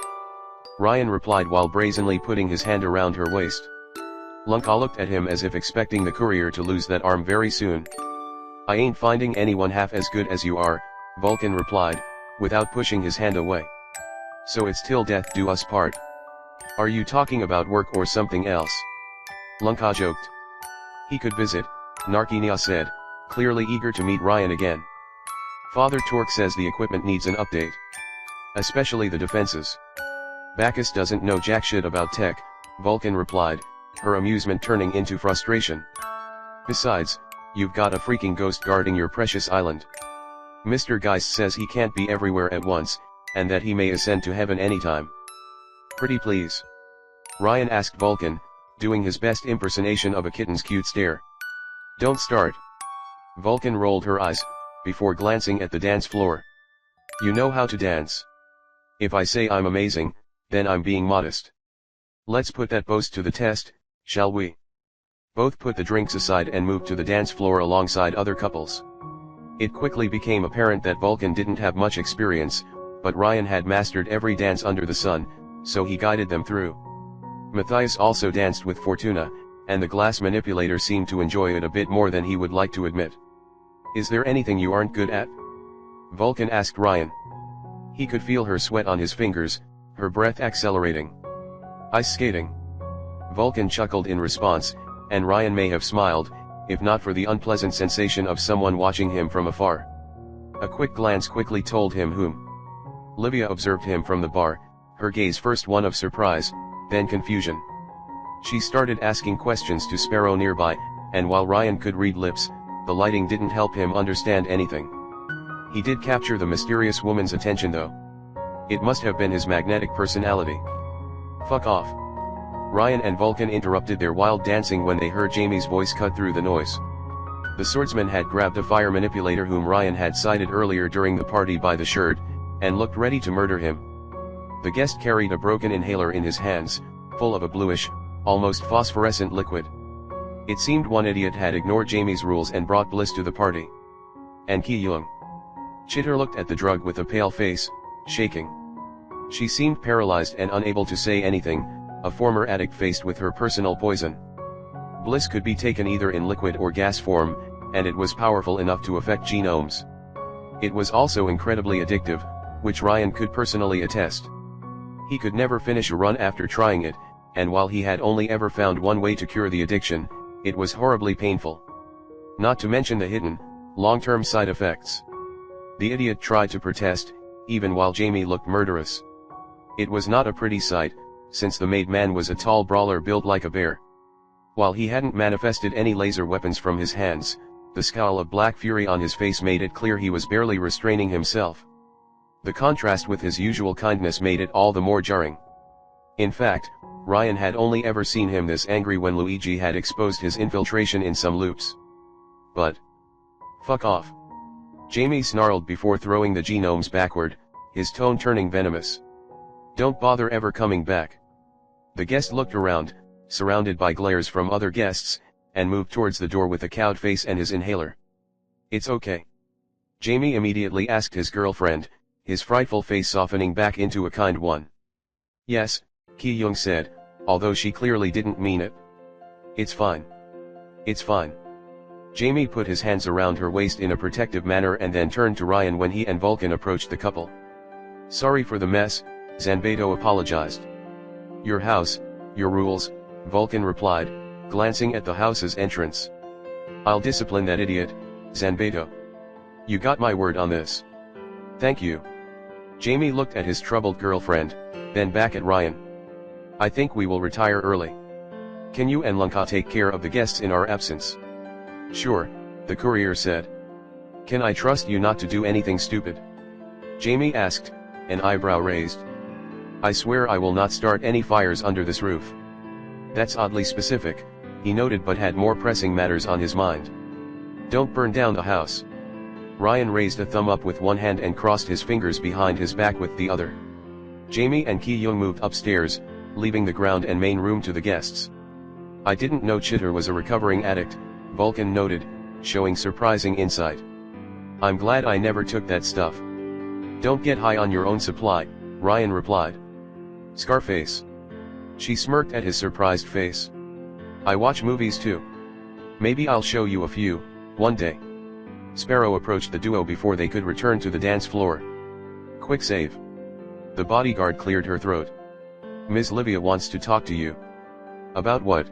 [SPEAKER 1] Ryan replied while brazenly putting his hand around her waist. Lunka looked at him as if expecting the courier to lose that arm very soon. I ain't finding anyone half as good as you are, Vulcan replied, without pushing his hand away. So it's till death do us part. Are you talking about work or something else? Lunka joked. He could visit, Narkinia said, clearly eager to meet Ryan again. Father Torque says the equipment needs an update. Especially the defenses. Bacchus doesn't know jack shit about tech, Vulcan replied, her amusement turning into frustration. Besides, you've got a freaking ghost guarding your precious island. Mr. Geist says he can't be everywhere at once, and that he may ascend to heaven anytime. Pretty please? Ryan asked Vulcan, doing his best impersonation of a kitten's cute stare. Don't start. Vulcan rolled her eyes, before glancing at the dance floor. You know how to dance. If I say I'm amazing, then I'm being modest. Let's put that boast to the test, shall we? Both put the drinks aside and moved to the dance floor alongside other couples. It quickly became apparent that Vulcan didn't have much experience, but Ryan had mastered every dance under the sun, so he guided them through. Matthias also danced with Fortuna, and the glass manipulator seemed to enjoy it a bit more than he would like to admit. Is there anything you aren't good at? Vulcan asked Ryan. He could feel her sweat on his fingers, her breath accelerating. Ice skating. Vulcan chuckled in response, and Ryan may have smiled, if not for the unpleasant sensation of someone watching him from afar. A quick glance quickly told him whom. Livia observed him from the bar, her gaze first one of surprise, then confusion. She started asking questions to Sparrow nearby, and while Ryan could read lips, the lighting didn't help him understand anything. He did capture the mysterious woman's attention though. It must have been his magnetic personality. Fuck off. Ryan and Vulcan interrupted their wild dancing when they heard Jamie's voice cut through the noise. The swordsman had grabbed a fire manipulator whom Ryan had sighted earlier during the party by the shirt, and looked ready to murder him. The guest carried a broken inhaler in his hands, full of a bluish, almost phosphorescent liquid. It seemed one idiot had ignored Jamie's rules and brought bliss to the party. And Ki-young. Chitter looked at the drug with a pale face, shaking. She seemed paralyzed and unable to say anything, a former addict faced with her personal poison. Bliss could be taken either in liquid or gas form, and it was powerful enough to affect genomes. It was also incredibly addictive, which Ryan could personally attest. He could never finish a run after trying it, and while he had only ever found one way to cure the addiction, it was horribly painful. Not to mention the hidden, long-term side effects. The idiot tried to protest, even while Jamie looked murderous. It was not a pretty sight, since the made man was a tall brawler built like a bear. While he hadn't manifested any laser weapons from his hands, the scowl of black fury on his face made it clear he was barely restraining himself. The contrast with his usual kindness made it all the more jarring. In fact, Ryan had only ever seen him this angry when Luigi had exposed his infiltration in some loops. But... fuck off. Jamie snarled before throwing the genomes backward, his tone turning venomous. Don't bother ever coming back. The guest looked around, surrounded by glares from other guests, and moved towards the door with a cowed face and his inhaler. It's okay. Jamie immediately asked his girlfriend, his frightful face softening back into a kind one. Yes, Ki-young said, although she clearly didn't mean it. It's fine. It's fine. Jamie put his hands around her waist in a protective manner and then turned to Ryan when he and Vulcan approached the couple. Sorry for the mess, Zanbeto apologized. Your house, your rules, Vulcan replied, glancing at the house's entrance. I'll discipline that idiot, Zanbeto. You got my word on this. Thank you. Jamie looked at his troubled girlfriend, then back at Ryan. I think we will retire early. Can you and Lunka take care of the guests in our absence? Sure, the courier said. Can I trust you not to do anything stupid? Jamie asked, an eyebrow raised. I swear I will not start any fires under this roof. That's oddly specific, he noted, but had more pressing matters on his mind. Don't burn down the house. Ryan raised a thumb up with one hand and crossed his fingers behind his back with the other. Jamie and Ki-young moved upstairs, leaving the ground and main room to the guests. I didn't know Chitter was a recovering addict, Vulcan noted, showing surprising insight. I'm glad I never took that stuff. Don't get high on your own supply, Ryan replied. Scarface. She smirked at his surprised face. I watch movies too. Maybe I'll show you a few, one day. Sparrow approached the duo before they could return to the dance floor. Quick save. The bodyguard cleared her throat. Ms. Livia wants to talk to you. About what?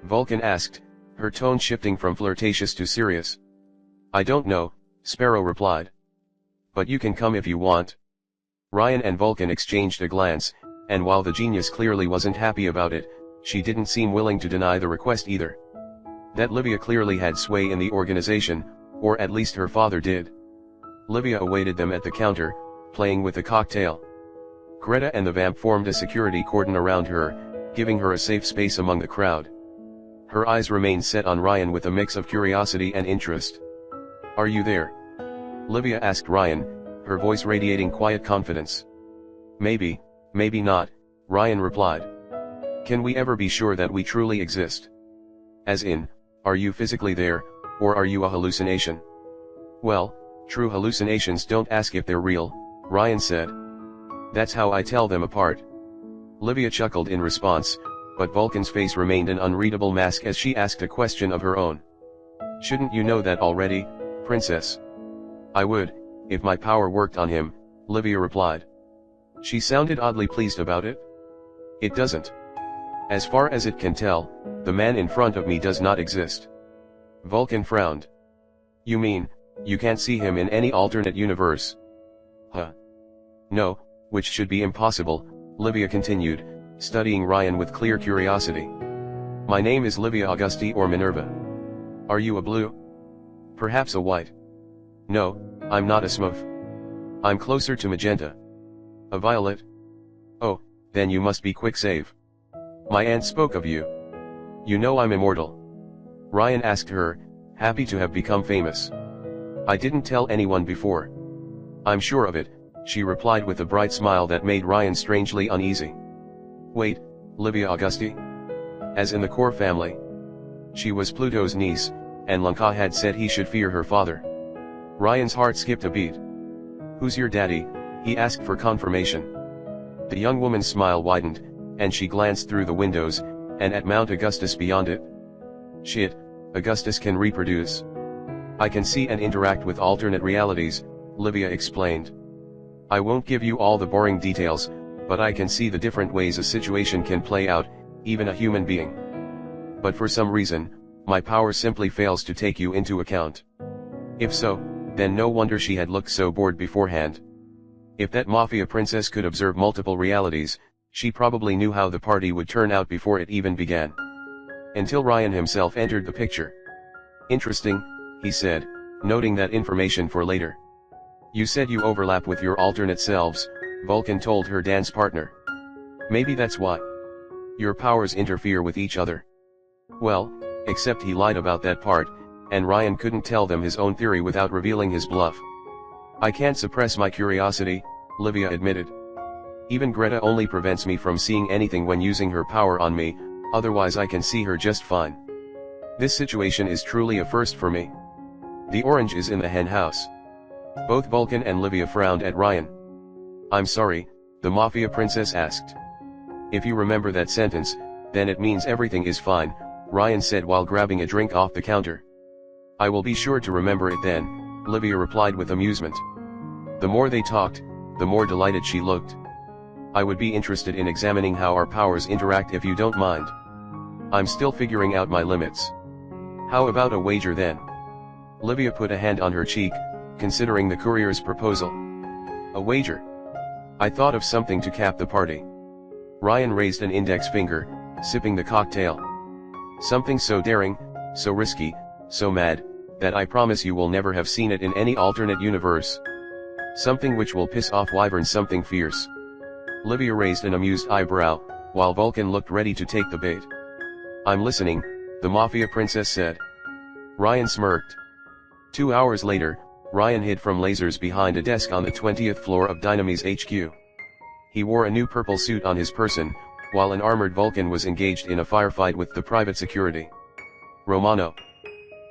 [SPEAKER 1] Vulcan asked, her tone shifting from flirtatious to serious. I don't know, Sparrow replied. But you can come if you want. Ryan and Vulcan exchanged a glance, and while the genius clearly wasn't happy about it, she didn't seem willing to deny the request either. That Livia clearly had sway in the organization, or at least her father did. Livia awaited them at the counter, playing with a cocktail. Greta and the vamp formed a security cordon around her, giving her a safe space among the crowd. Her eyes remained set on Ryan with a mix of curiosity and interest. Are you there? Livia asked Ryan, her voice radiating quiet confidence. Maybe, maybe not, Ryan replied. Can we ever be sure that we truly exist? As in, are you physically there, or are you a hallucination? Well, true hallucinations don't ask if they're real, Ryan said. That's how I tell them apart. Livia chuckled in response, but Vulcan's face remained an unreadable mask as she asked a question of her own. Shouldn't you know that already, princess? I would, if my power worked on him, Livia replied. She sounded oddly pleased about it. It doesn't. As far as it can tell, the man in front of me does not exist. Vulcan frowned. You mean, you can't see him in any alternate universe? Huh? No, which should be impossible, Livia continued, studying Ryan with clear curiosity. My name is Livia Augusti or Minerva. Are you a blue? Perhaps a white? No, I'm not a smurf. I'm closer to magenta. A violet? Oh, then you must be Quick Save. My aunt spoke of you. You know I'm immortal. Ryan asked her, happy to have become famous. I didn't tell anyone before. I'm sure of it, she replied with a bright smile that made Ryan strangely uneasy. Wait, Livia Augusti? As in the Core family? She was Pluto's niece, and Lanka had said he should fear her father. Ryan's heart skipped a beat. Who's your daddy? He asked for confirmation. The young woman's smile widened, and she glanced through the windows, and at Mount Augustus beyond it. Shit, Augustus can reproduce. I can see and interact with alternate realities, Livia explained. I won't give you all the boring details, but I can see the different ways a situation can play out, even a human being. But for some reason, my power simply fails to take you into account. If so, then no wonder she had looked so bored beforehand. If that mafia princess could observe multiple realities, she probably knew how the party would turn out before it even began. Until Ryan himself entered the picture. Interesting, he said, noting that information for later. You said you overlap with your alternate selves, Vulcan told her dance partner. Maybe that's why. Your powers interfere with each other. Well, except he lied about that part, and Ryan couldn't tell them his own theory without revealing his bluff. I can't suppress my curiosity, Livia admitted. Even Greta only prevents me from seeing anything when using her power on me, otherwise I can see her just fine. This situation is truly a first for me. The orange is in the hen house. Both Vulcan and Livia frowned at Ryan. I'm sorry, the mafia princess asked. If you remember that sentence, then it means everything is fine, Ryan said while grabbing a drink off the counter. I will be sure to remember it then, Livia replied with amusement. The more they talked, the more delighted she looked. I would be interested in examining how our powers interact if you don't mind. I'm still figuring out my limits. How about a wager then? Livia put a hand on her cheek, considering the courier's proposal. A wager? I thought of something to cap the party. Ryan raised an index finger, sipping the cocktail. Something so daring, so risky, so mad, that I promise you will never have seen it in any alternate universe. Something which will piss off wyverns, something fierce. Livia raised an amused eyebrow, while Vulcan looked ready to take the bait. I'm listening, the Mafia princess said. Ryan smirked. 2 hours later, Ryan hid from lasers behind a desk on the 20th floor of Dynamis HQ. He wore a new purple suit on his person, while an armored Vulcan was engaged in a firefight with the private security. Romano.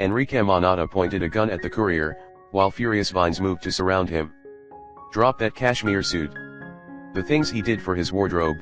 [SPEAKER 1] Enrique Monata pointed a gun at the courier, while furious vines moved to surround him. Drop that cashmere suit. The things he did for his wardrobe,